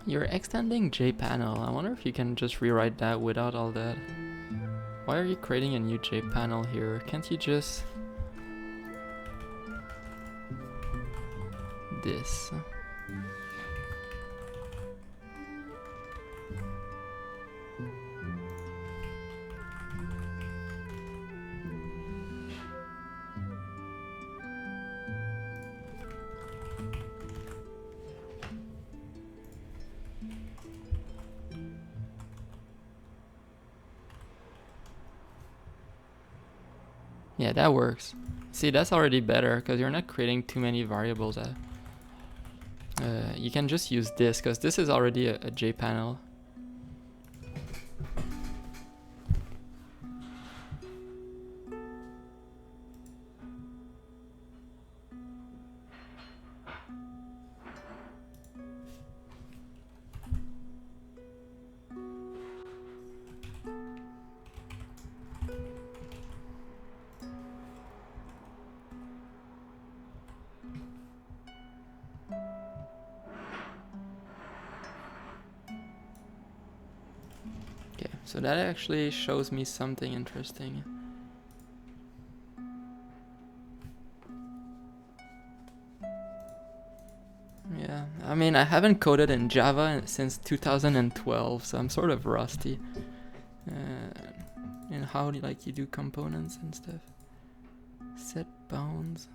You're extending JPanel. I wonder if you can just rewrite that without all that. Why are you creating a new JPanel here? Can't you just... this? Yeah, that works. See, that's already better because you're not creating too many variables. You can just use this because this is already a JPanel. Okay, so that actually shows me something interesting. Yeah, I mean, I haven't coded in Java since 2012, so I'm sort of rusty. And how do you do components and stuff. Set bounds.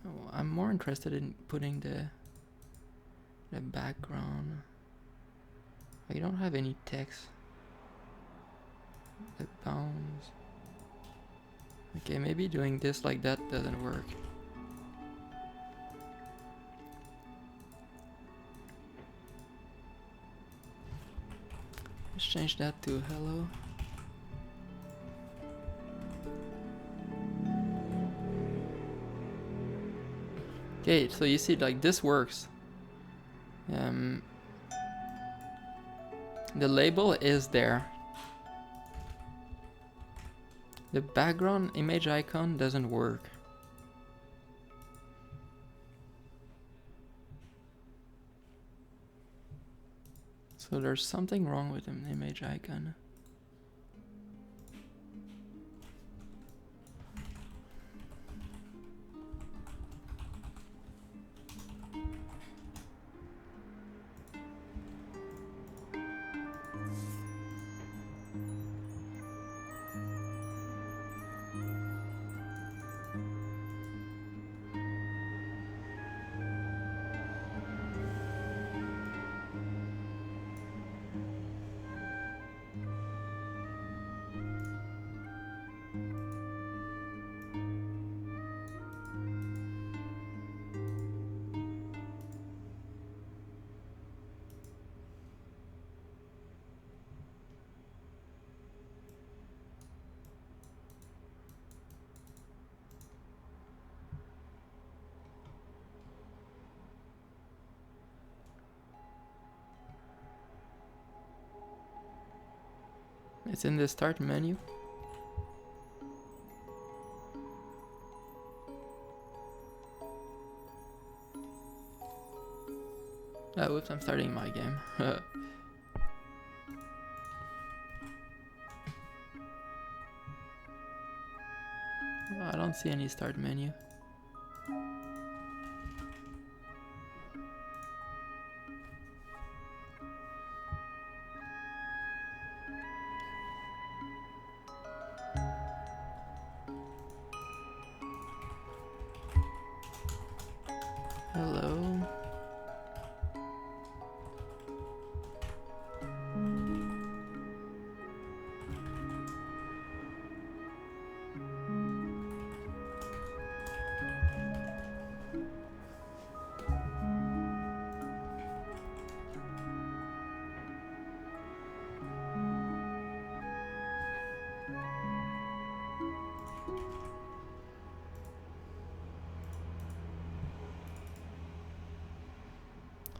Oh, I'm more interested in putting the background. I don't have any text. The bounds. Okay, maybe doing this like that doesn't work. Let's change that to hello. Okay, so you see, like, this works. The label is there. The background image icon doesn't work. So there's something wrong with an image icon. It's in the start menu. Oh, whoops, I'm starting my game. I don't see any start menu. Hello.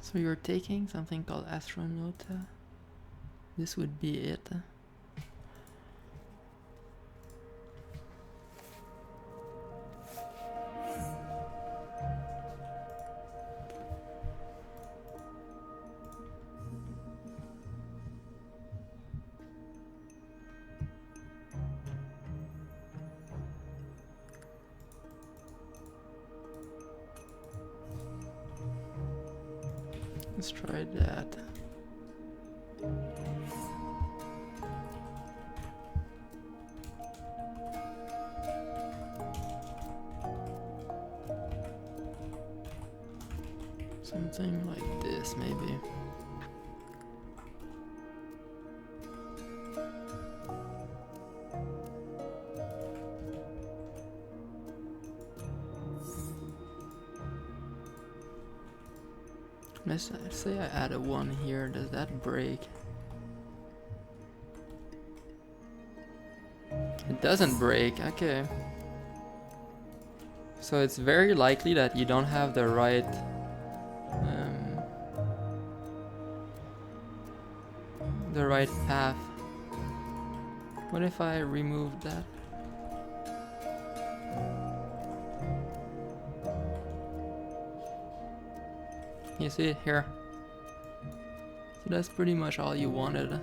So you're taking something called Astronauta. This would be it. Let's try that. Something like this, maybe. Let's say I add a 1 here, does that break? It doesn't break, okay. So it's very likely that you don't have the right path. What if I remove that? You see it here? So that's pretty much all you wanted.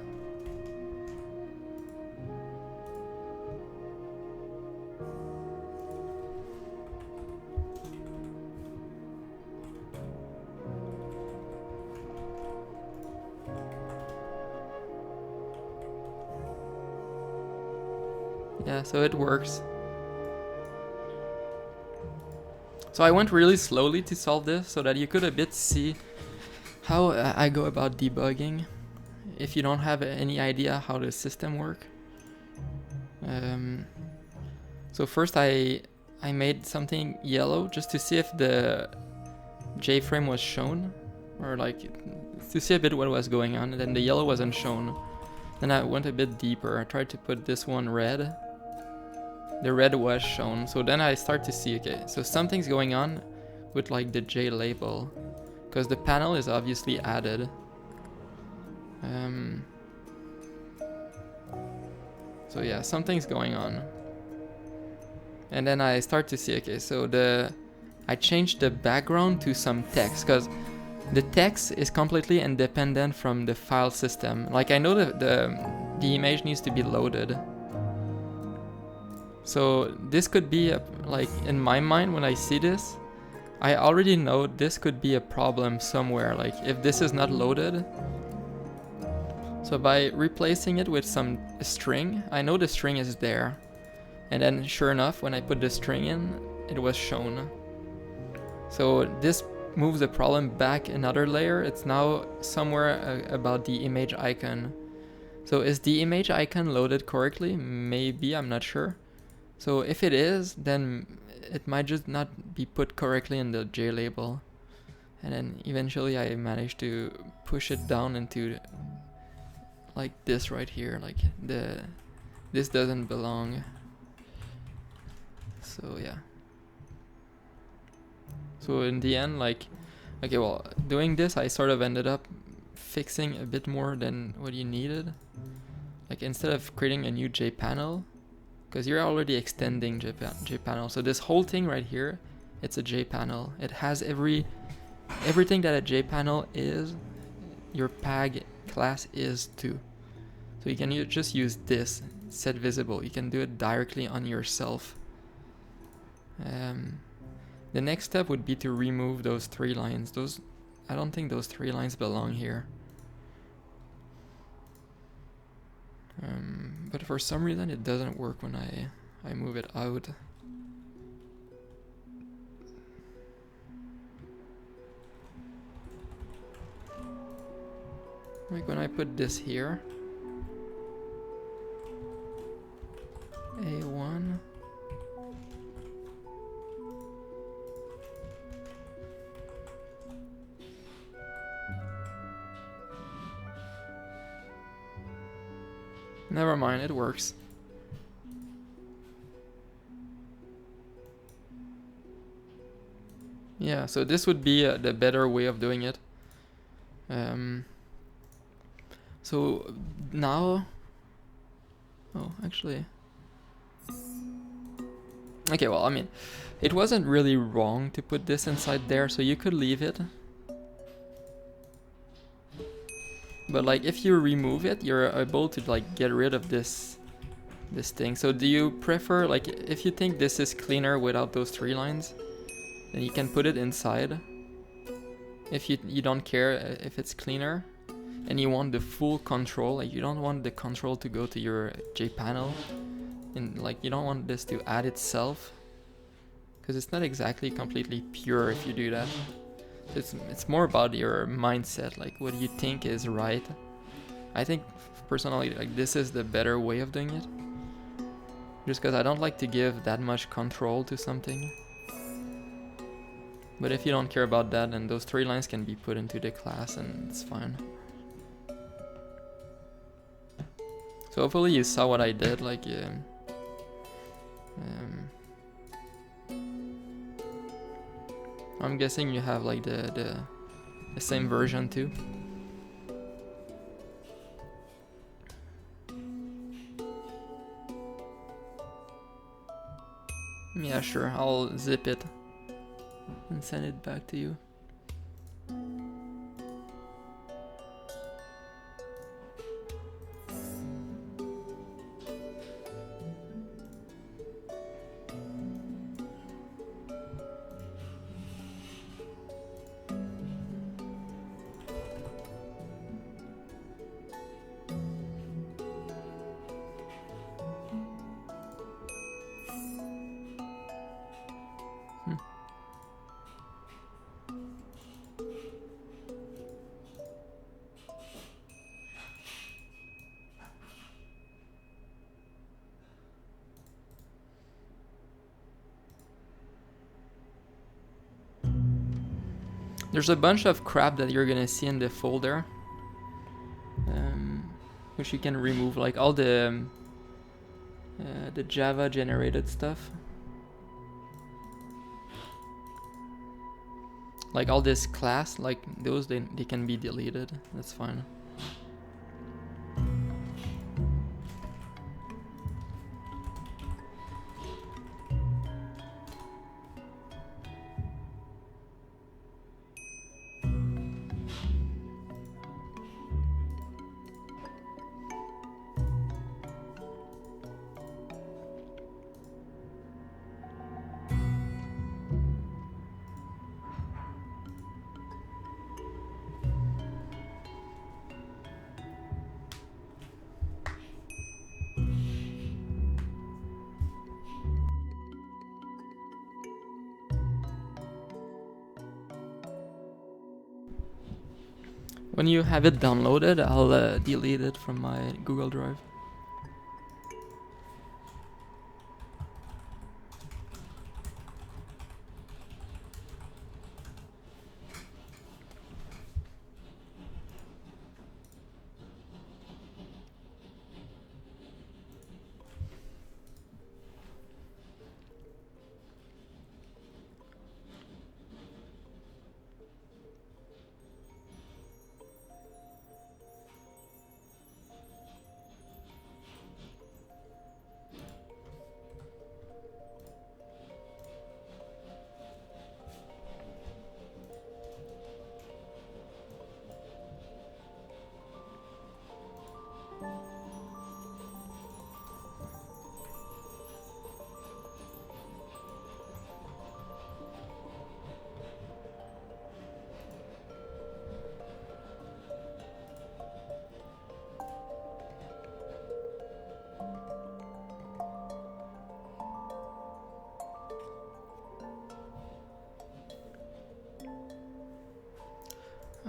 Yeah, so it works. So I went really slowly to solve this so that you could a bit see how I go about debugging if you don't have any idea how the system works. So first I made something yellow just to see if the J-frame was shown, or like to see a bit what was going on, and then the yellow wasn't shown. Then I went a bit deeper. I tried to put this one red. The red was shown, so then I start to see, okay, so something's going on with like the J label, because the panel is obviously added. So yeah, something's going on. And then I start to see, okay, so I changed the background to some text, because the text is completely independent from the file system. Like I know that the image needs to be loaded. So this could be like in my mind when I see this, I already know this could be a problem somewhere, like if this is not loaded. So by replacing it with some string, I know the string is there. And then sure enough, when I put the string in, it was shown. So this moves the problem back another layer. It's now somewhere about the image icon. So is the image icon loaded correctly? Maybe, I'm not sure. So if it is, then it might just not be put correctly in the J label. And then eventually I managed to push it down into like this right here, like this doesn't belong. So yeah. So in the end, like, okay, well, doing this I sort of ended up fixing a bit more than what you needed. Like instead of creating a new J panel, because you're already extending J panel. So this whole thing right here, it's a J panel. It has everything that a J panel is, your PAG class is too. So you can just use this, set visible. You can do it directly on yourself. The next step would be to remove those 3 lines. I don't think those 3 lines belong here. But for some reason it doesn't work when I move it out. Like when I put this here, A1. Never mind, it works. Yeah, so this would be the better way of doing it. So now, oh, actually, okay, well, I mean, it wasn't really wrong to put this inside there, so you could leave it. But like if you remove it, you're able to like get rid of this thing. So do you prefer, like if you think this is cleaner without those 3 lines, then you can put it inside. if you don't care if it's cleaner, and you want the full control, like you don't want the control to go to your J panel, and like you don't want this to add itself, because it's not exactly completely pure if you do that. It's more about your mindset, like what you think is right. I think personally, like this is the better way of doing it, just because I don't like to give that much control to something. But if you don't care about that, then those 3 lines can be put into the class and it's fine. So hopefully you saw what I did, like I'm guessing you have like the same version too. Yeah, sure, I'll zip it and send it back to you. There's a bunch of crap that you're gonna see in the folder, which you can remove, like all the Java generated stuff. Like all this class, like those, they can be deleted, that's fine. When you have it downloaded, I'll delete it from my Google Drive.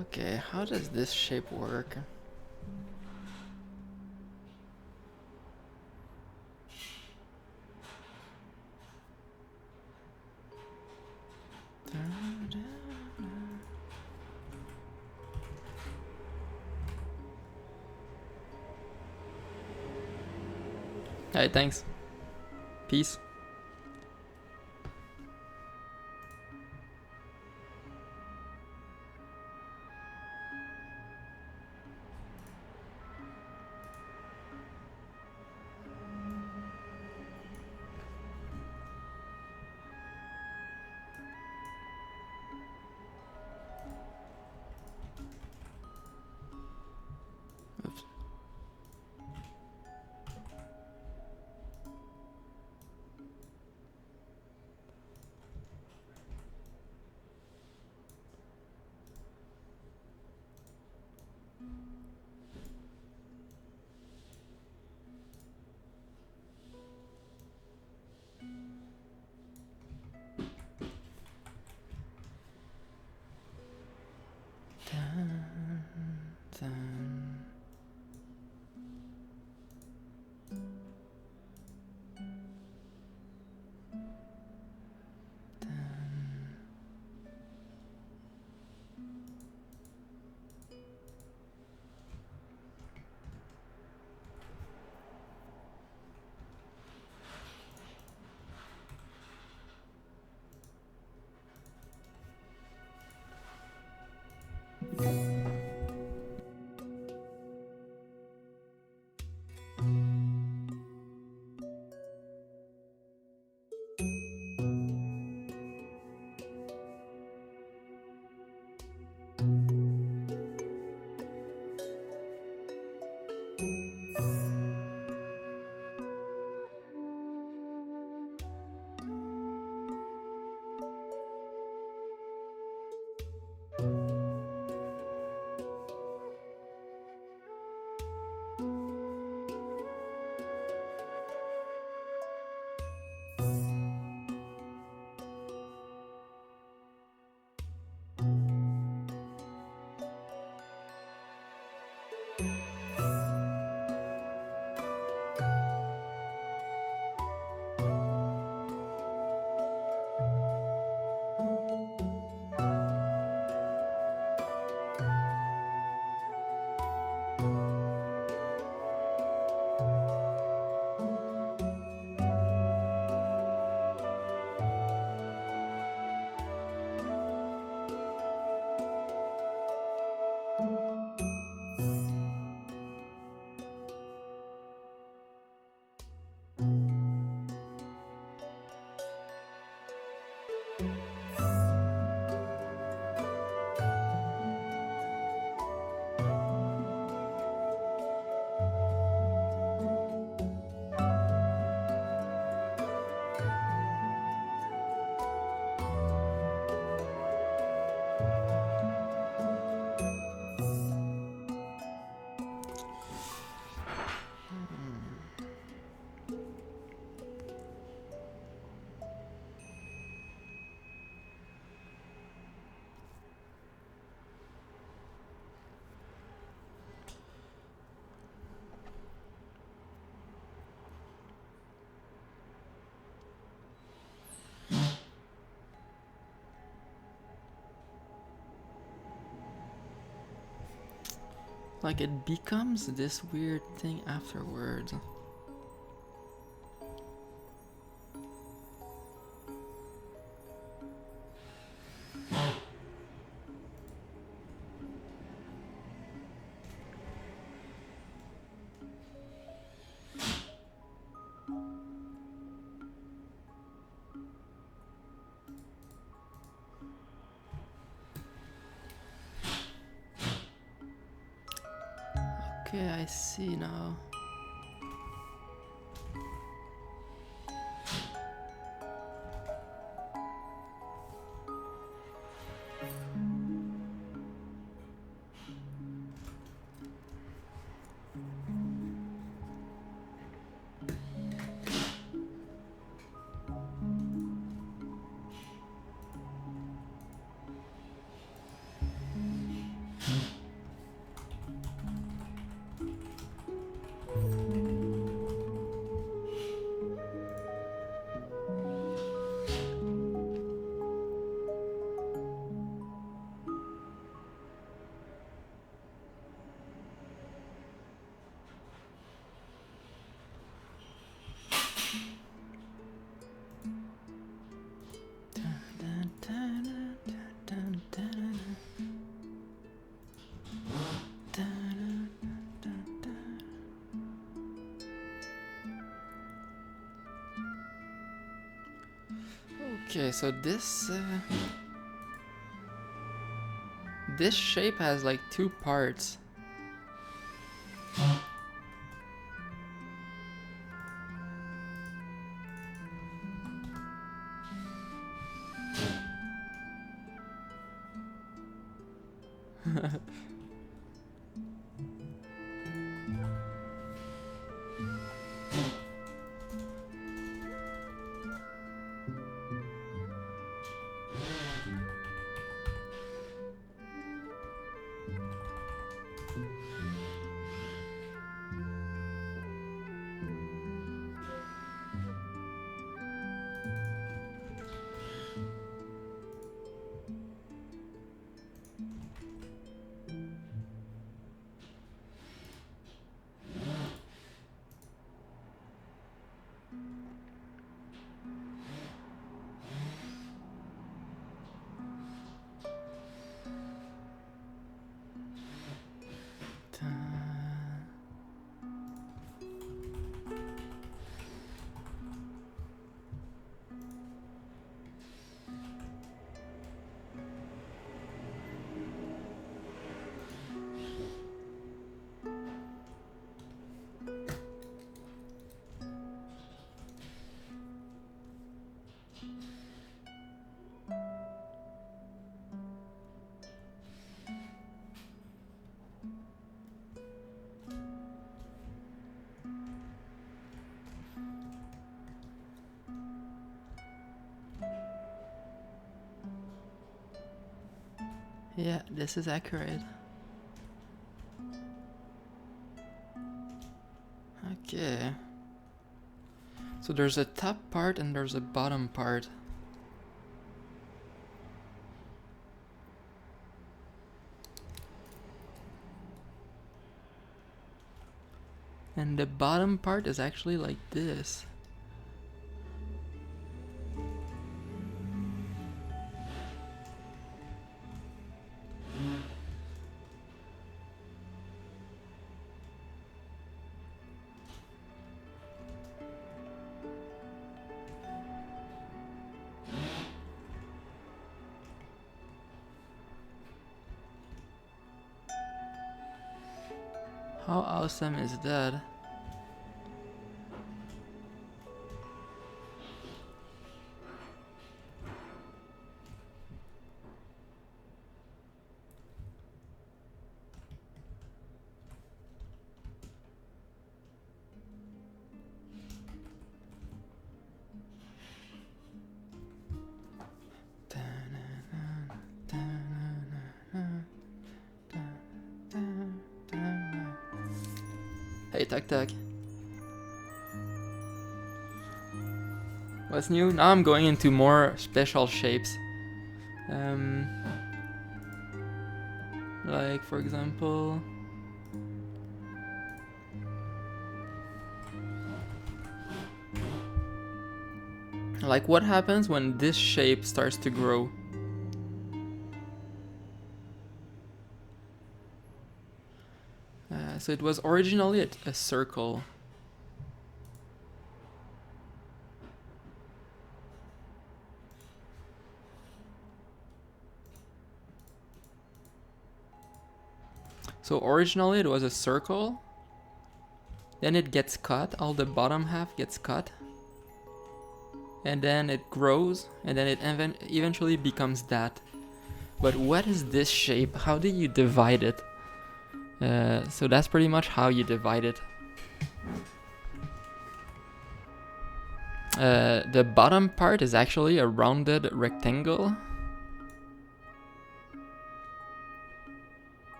Okay, how does this shape work? Alright, thanks. Peace. Oops. Like it becomes this weird thing afterwards. Okay, I see now. Okay, so this shape has like two parts. Yeah, this is accurate. Okay. So there's a top part and there's a bottom part. And the bottom part is actually like this. How awesome is that? Hey, Tuck Tuck. What's new? Now I'm going into more special shapes. Like, for example... Like, what happens when this shape starts to grow? So it was originally a circle. So originally it was a circle. Then it gets cut, all the bottom half gets cut. And then it grows, and then it eventually becomes that. But what is this shape? How do you divide it? So that's pretty much how you divide it. The bottom part is actually a rounded rectangle.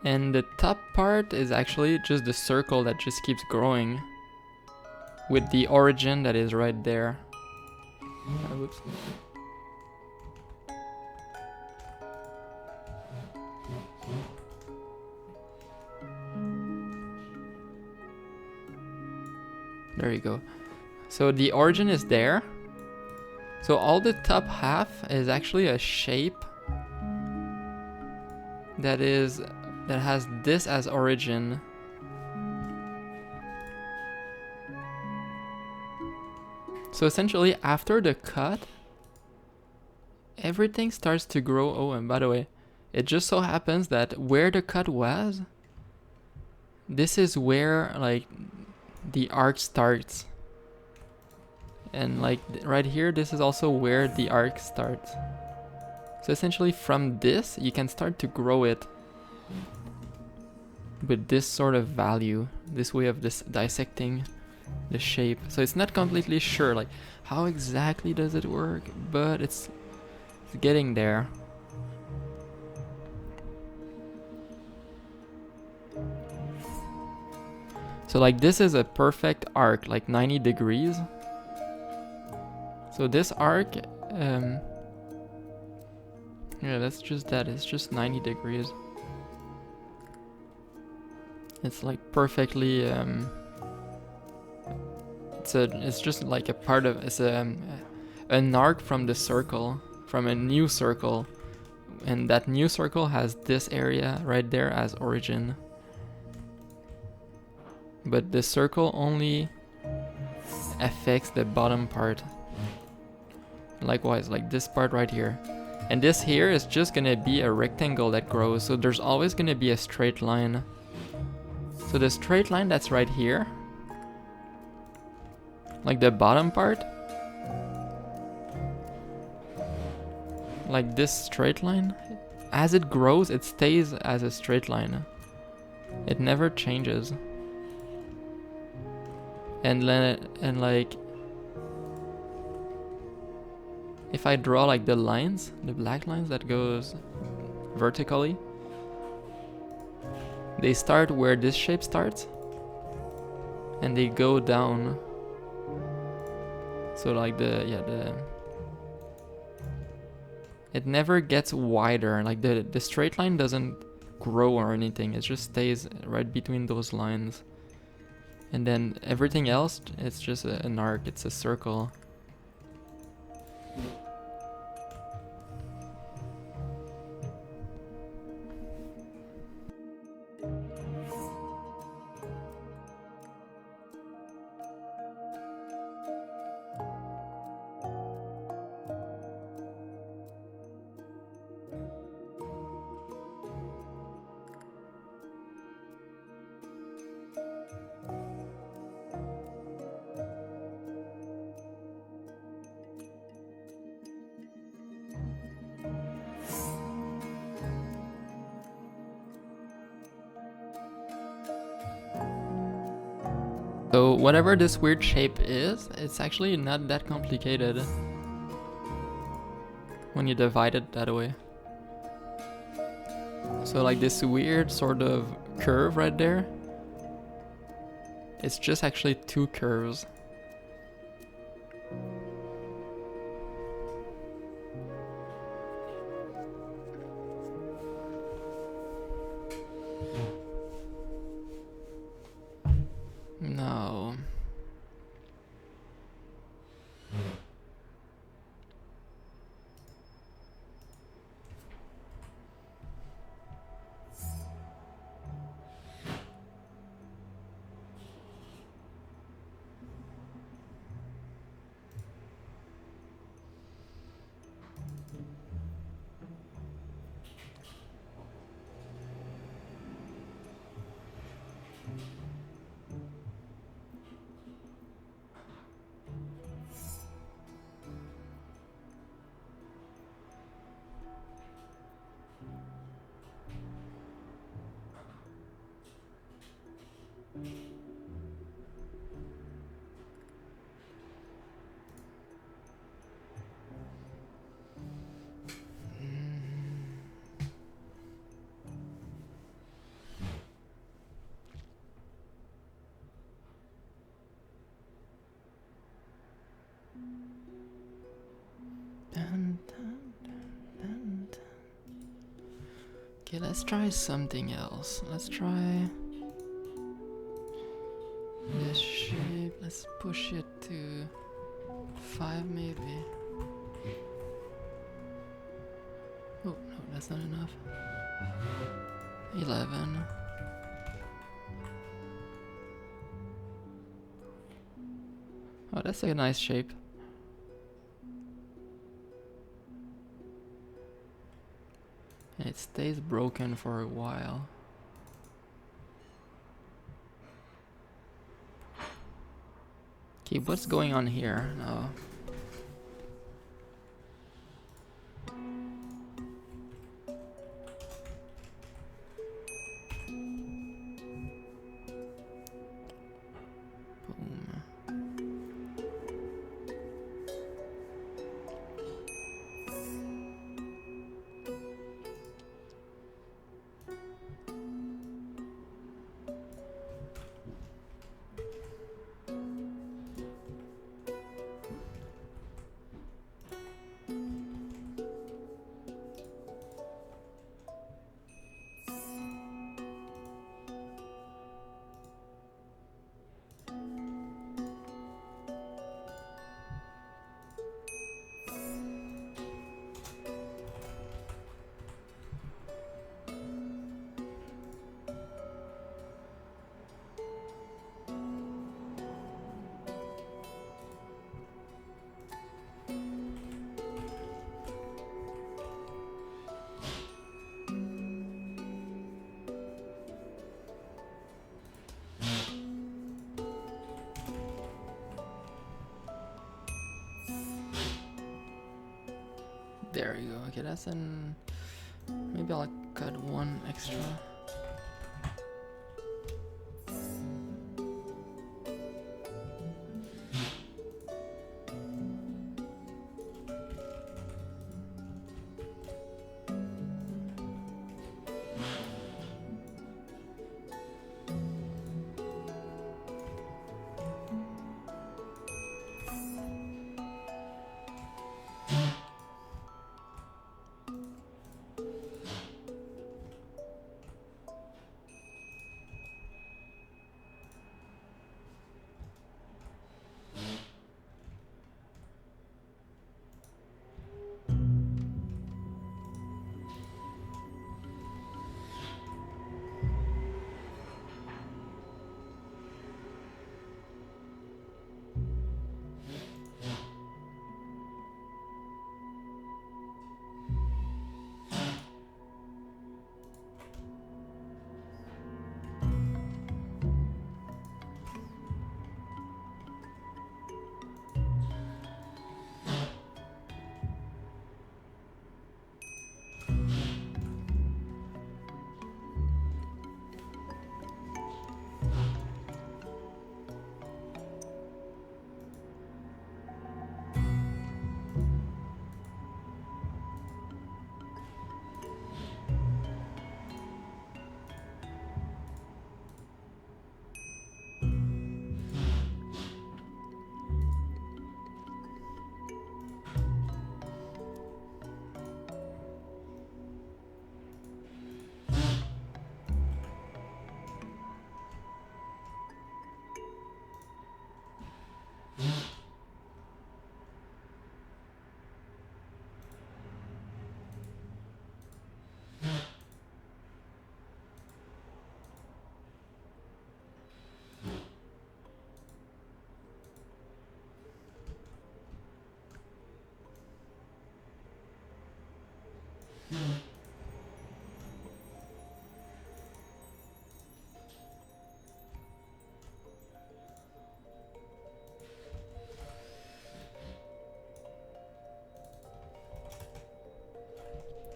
And the top part is actually just the circle that just keeps growing. With the origin that is right there. Whoops. There you go. So the origin is there. So all the top half is actually a shape that has this as origin. So essentially after the cut, everything starts to grow. Oh, and by the way, it just so happens that where the cut was, this is where like the arc starts. And like right here, this is also where the arc starts. So essentially from this, you can start to grow it with this sort of value, this way of dissecting the shape. So it's not completely sure like how exactly does it work, but it's getting there. So like this is a perfect arc, like 90 degrees. So this arc, yeah, that's just that. It's just 90 degrees. It's like perfectly. It's just like a part of. It's an arc from the circle, from a new circle, and that new circle has this area right there as origin. But the circle only affects the bottom part. Likewise, like this part right here. And this here is just gonna be a rectangle that grows, so there's always gonna be a straight line. So the straight line that's right here, like the bottom part, like this straight line, as it grows, it stays as a straight line. It never changes. And like, if I draw like the lines, the black lines that goes vertically, they start where this shape starts and they go down. So like it never gets wider. Like the straight line doesn't grow or anything. It just stays right between those lines. And then everything else, it's just an arc. It's a circle. So whatever this weird shape is, it's actually not that complicated when you divide it that way. So like this weird sort of curve right there, it's just actually two curves. No. Okay, let's try something else. Let's try this shape. Let's push it to 5 maybe. Oh, no, that's not enough. 11. Oh, that's a nice shape. And it stays broken for a while. Okay, what's going on here now? Boom. There you go. Okay, that's an... Maybe I'll cut one extra.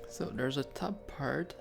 So there's a top part.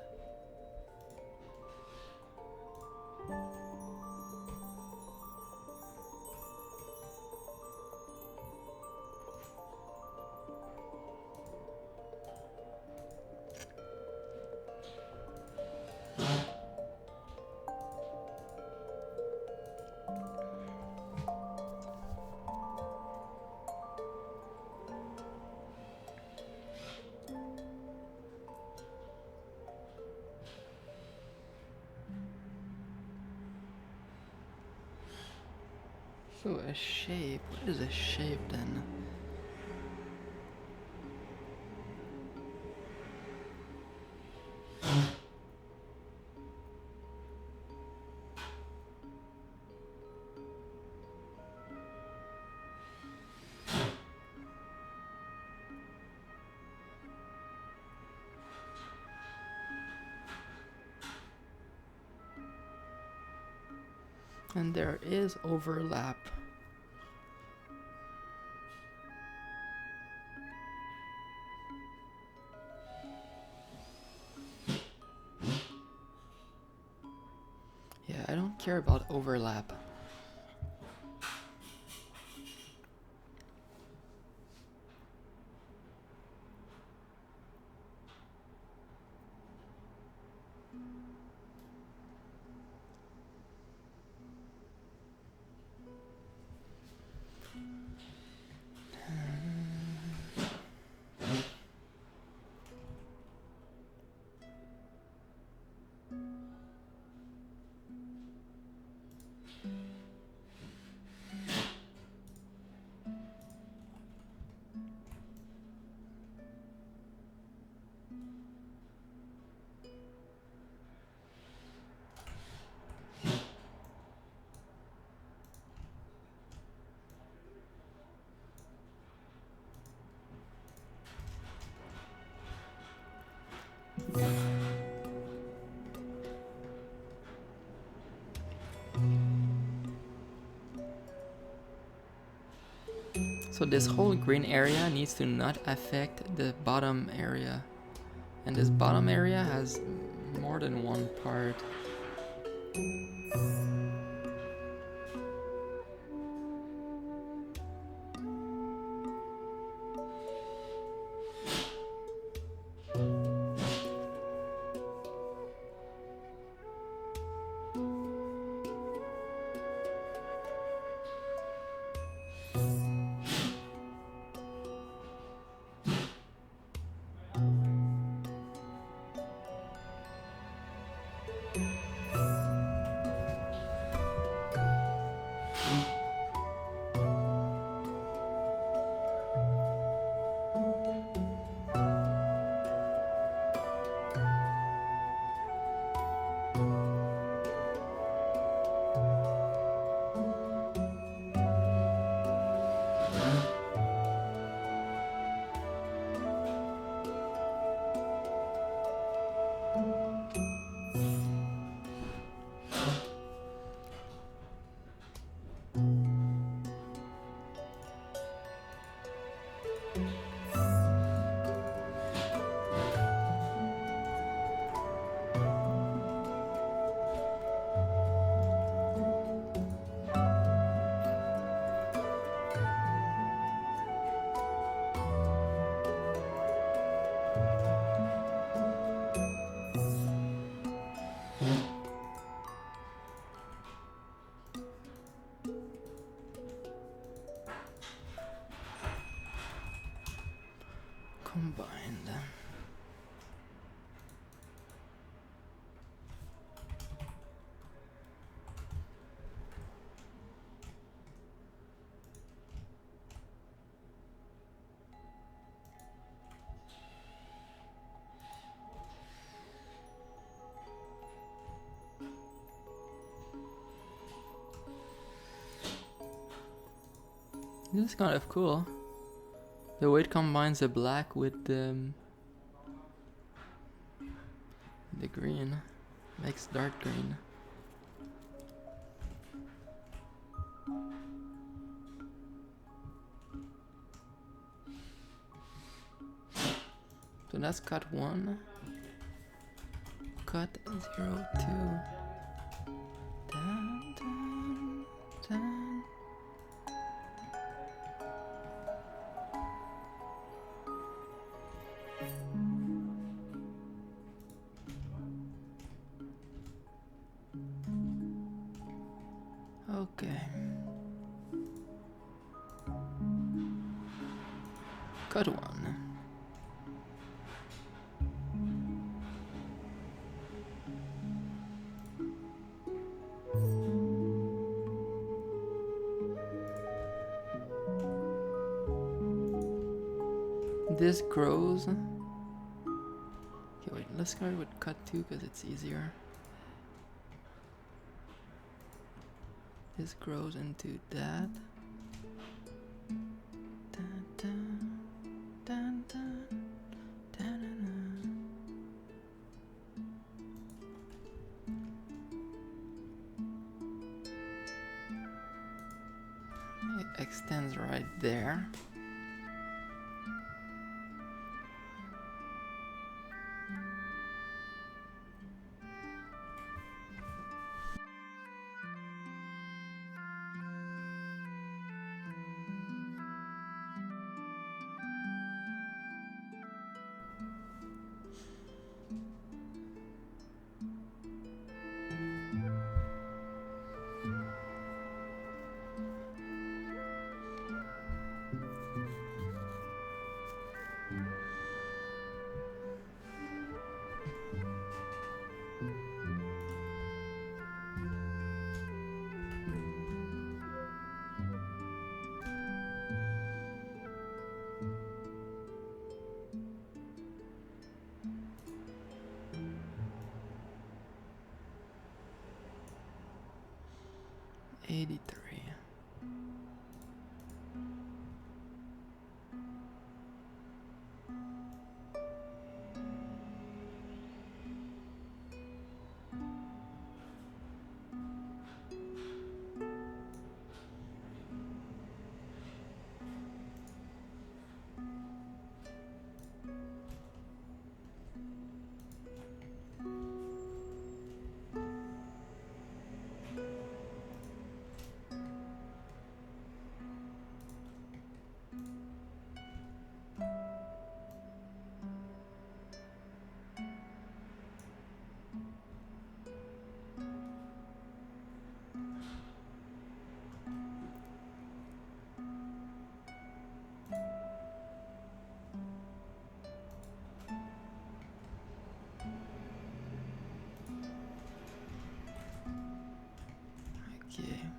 So a shape. What is a shape then? And there is overlap. Yeah, I don't care about overlap. So this whole green area needs to not affect the bottom area. And this bottom area has more than one part. Combined. This is kind of cool. The way it combines the black with the green. Makes dark green. So that's cut 1. Cut 0, 2. Dun, dun, dun. Okay. Cut 1. This grows. Okay, wait, let's go with cut 2 because it's easier. This grows into that. Dun, dun, dun, dun, dun, dun. It extends right there. $83. Okay.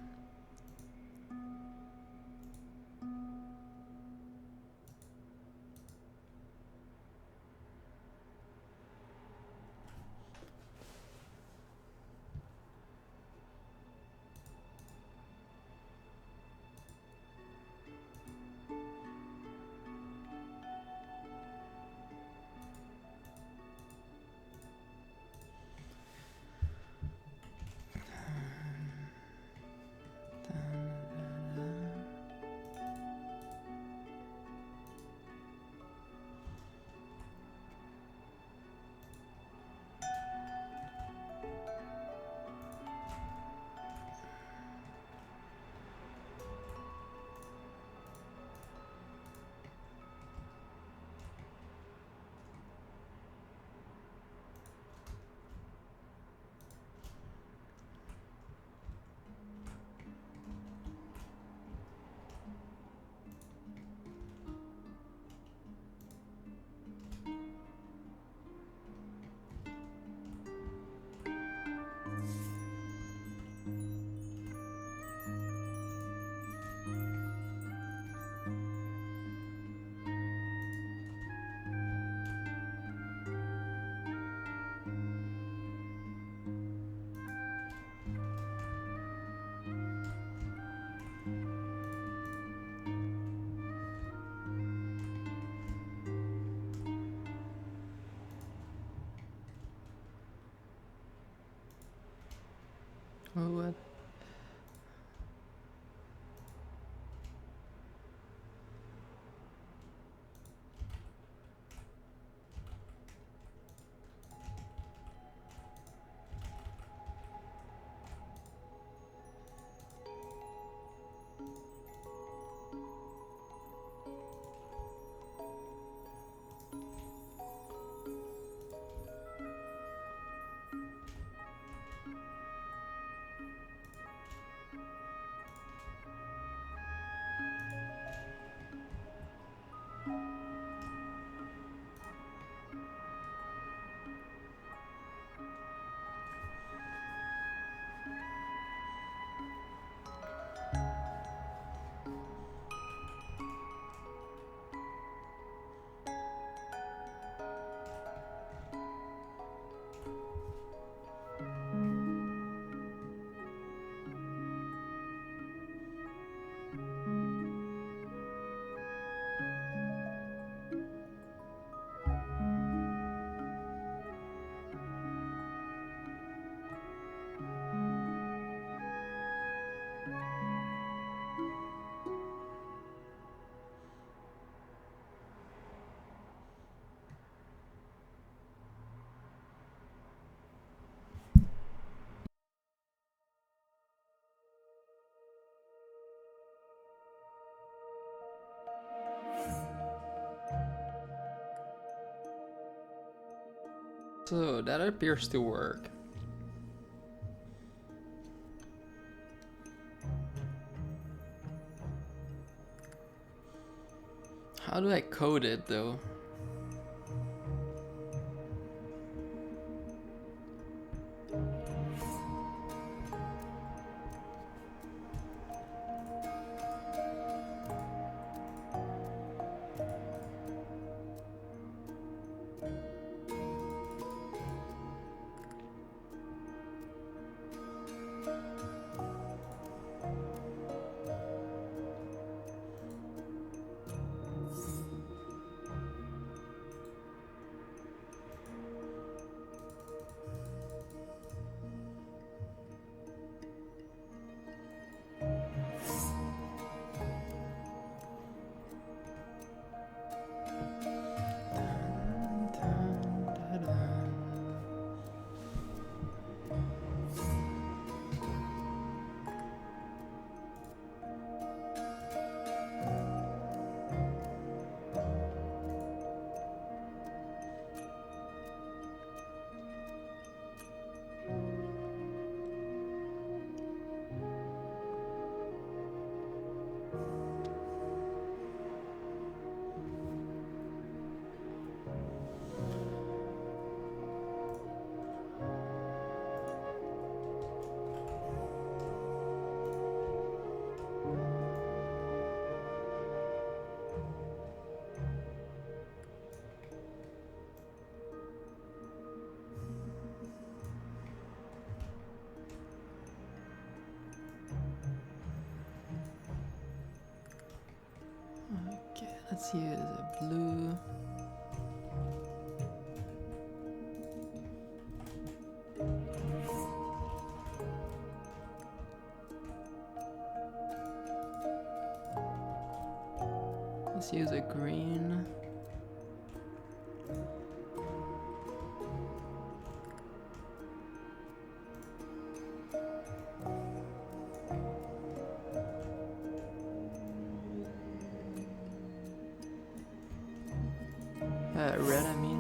Oh, what? So that appears to work. How do I code it though? Okay, let's use a blue. Let's use a green. Red, I mean.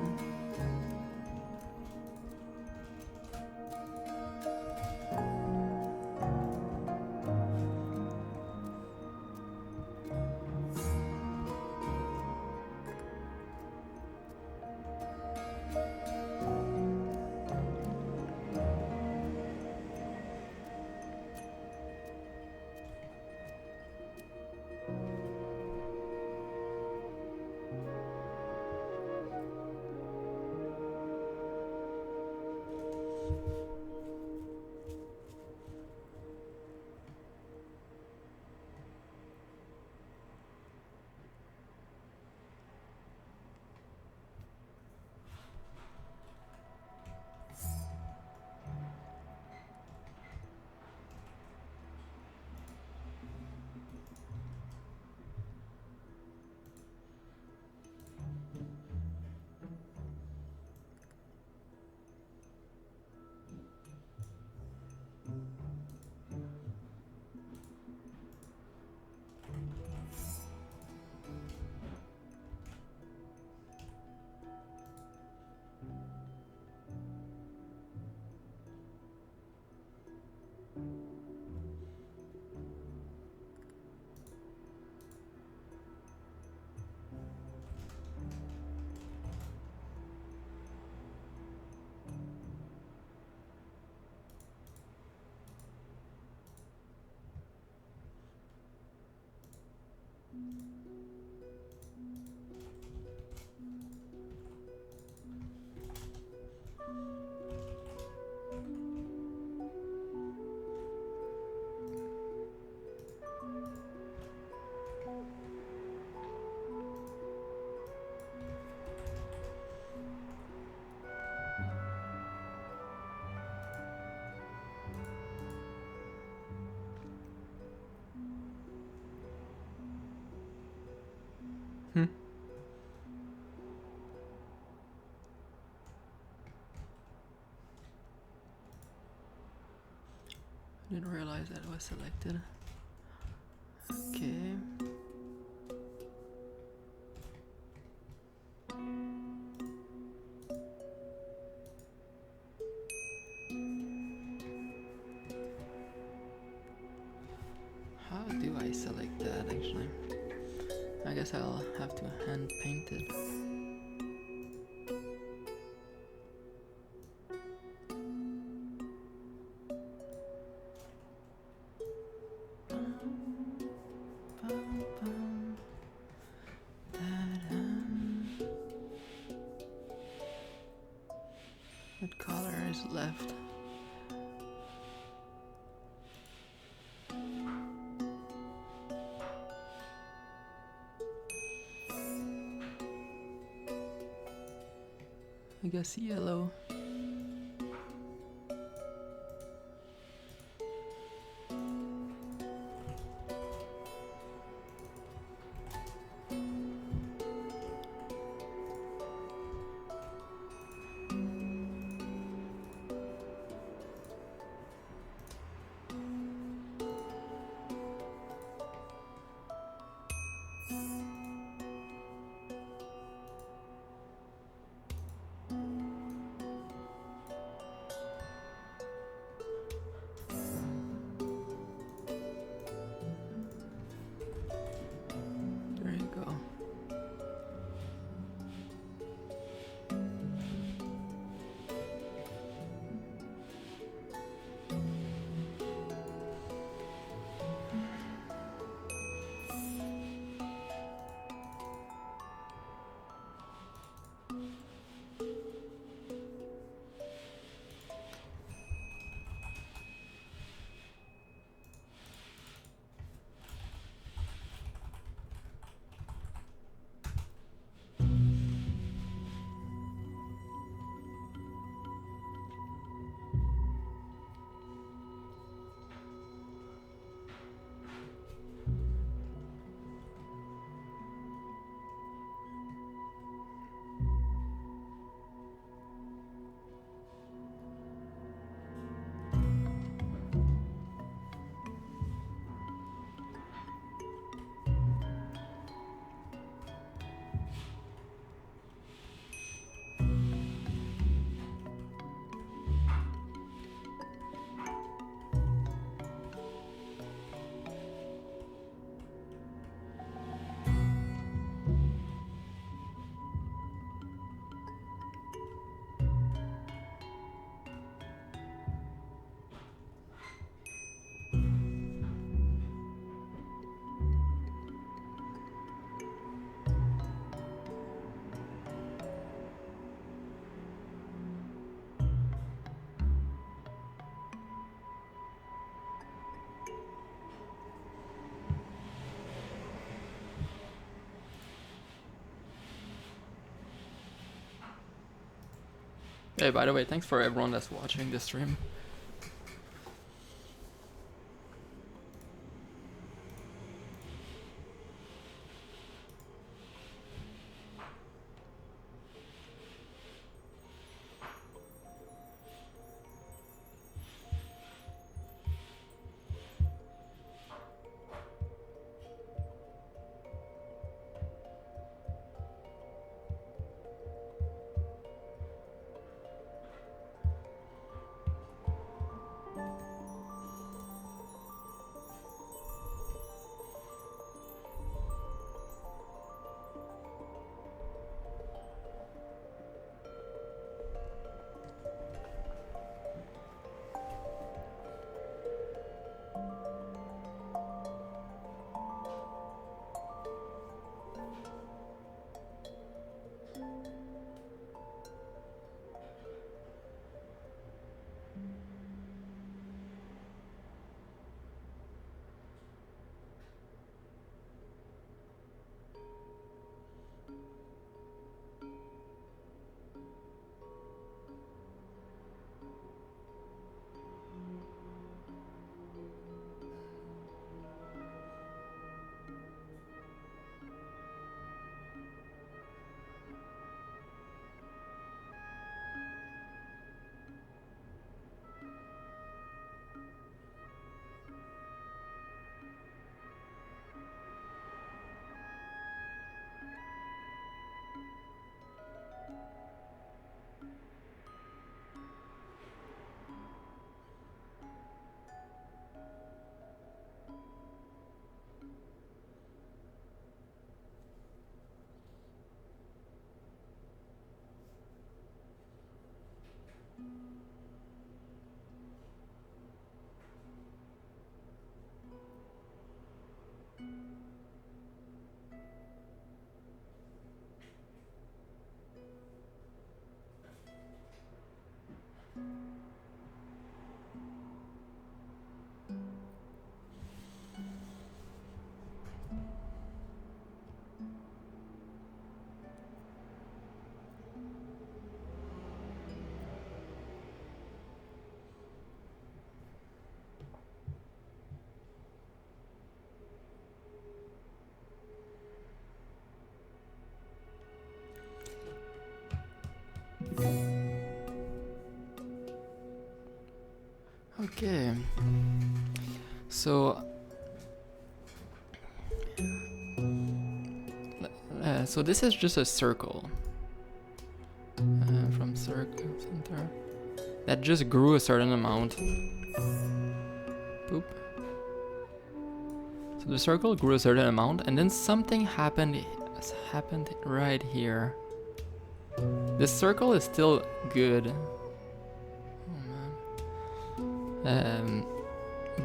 Didn't realize that was selected. Okay. I select that actually? I guess I'll have to hand paint it. What color is left? I guess yellow. There you go. Hey, by the way, thanks for everyone that's watching this stream. Okay. So so this is just a circle from circle center that just grew a certain amount. Boop. So the circle grew a certain amount, and then something happened right here. This circle is still good. Oh man.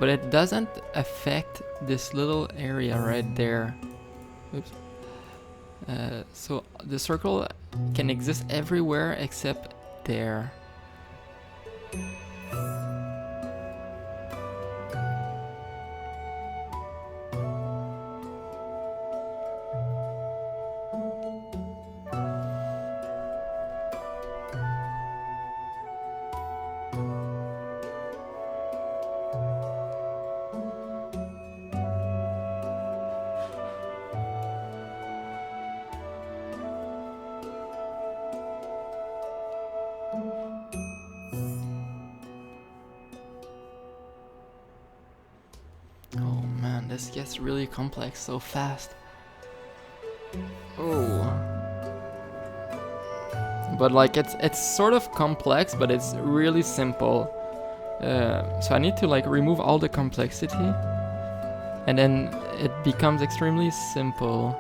But it doesn't affect this little area right there. Oops. So the circle can exist everywhere except there. Oh man, this gets really complex so fast. Oh. But like it's sort of complex, but it's really simple. So I need to like remove all the complexity, and then it becomes extremely simple.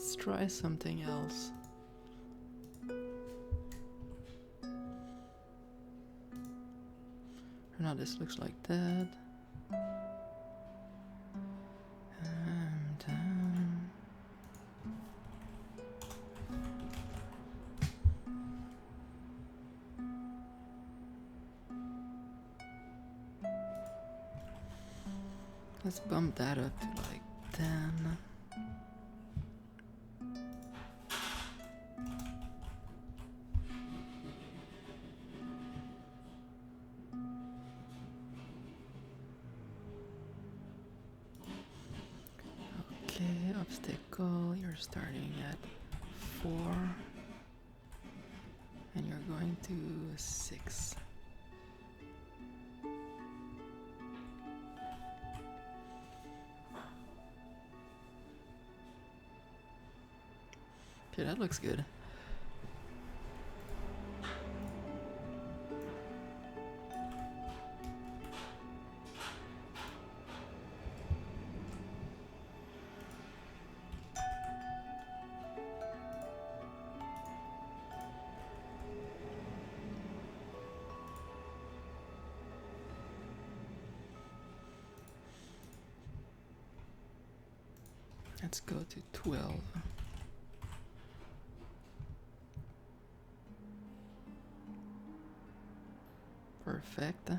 Let's try something else. Now this looks like that. And let's bump that up to like 10. Okay, obstacle, you're starting at 4 and you're going to 6. Okay, that looks good. Let's go to 12. Perfect.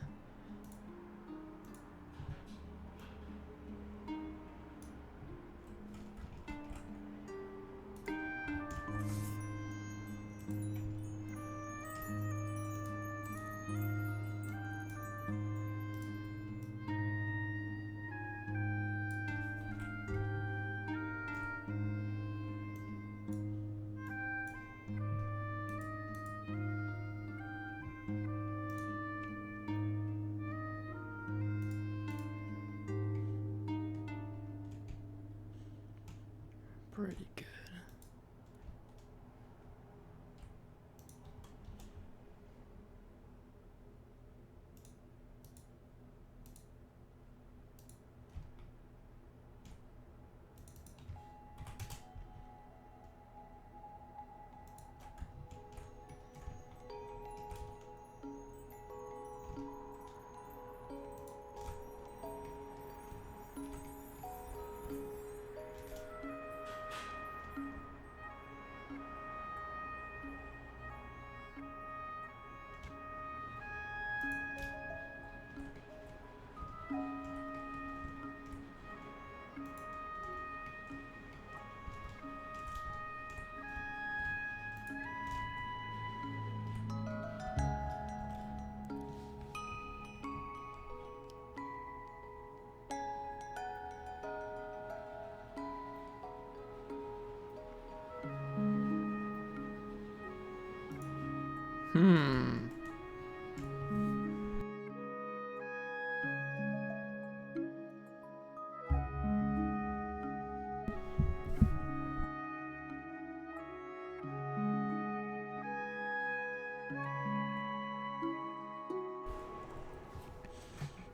Pretty good.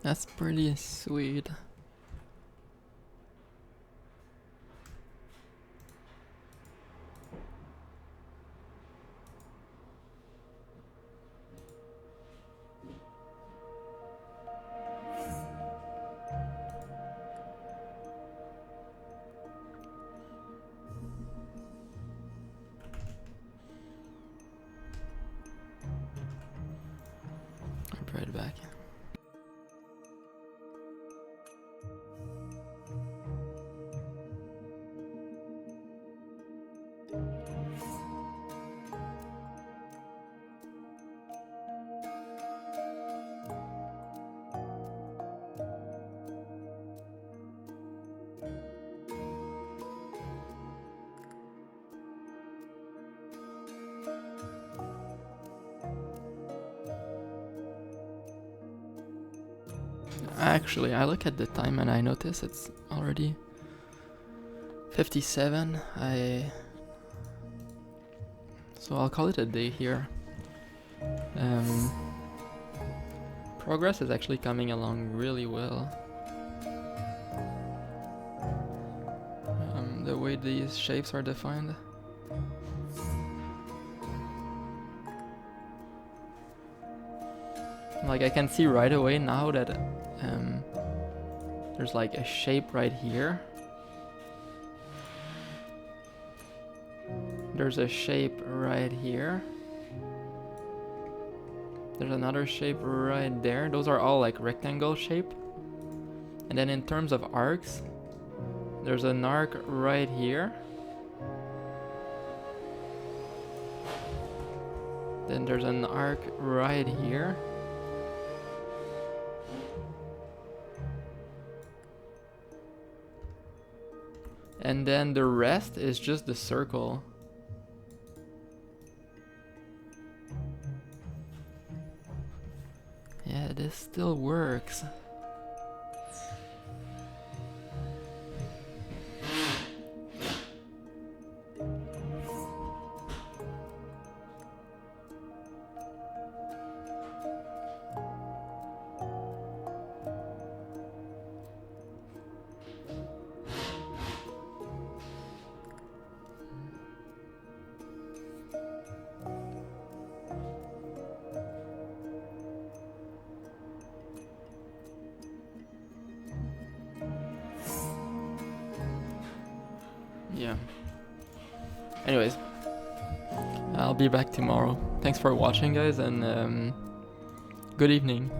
That's pretty sweet. I'll be right back. Actually, I look at the time and I notice it's already 57. So I'll call it a day here. Progress is actually coming along really well. the way these shapes are defined. Like I can see right away now that there's like a shape right here. There's a shape right here. There's another shape right there. Those are all like rectangle shape. And then in terms of arcs, there's an arc right here. Then there's an arc right here. And then the rest is just the circle. Yeah, this still works. Yeah. Anyways, I'll be back tomorrow. Thanks for watching, guys, and good evening.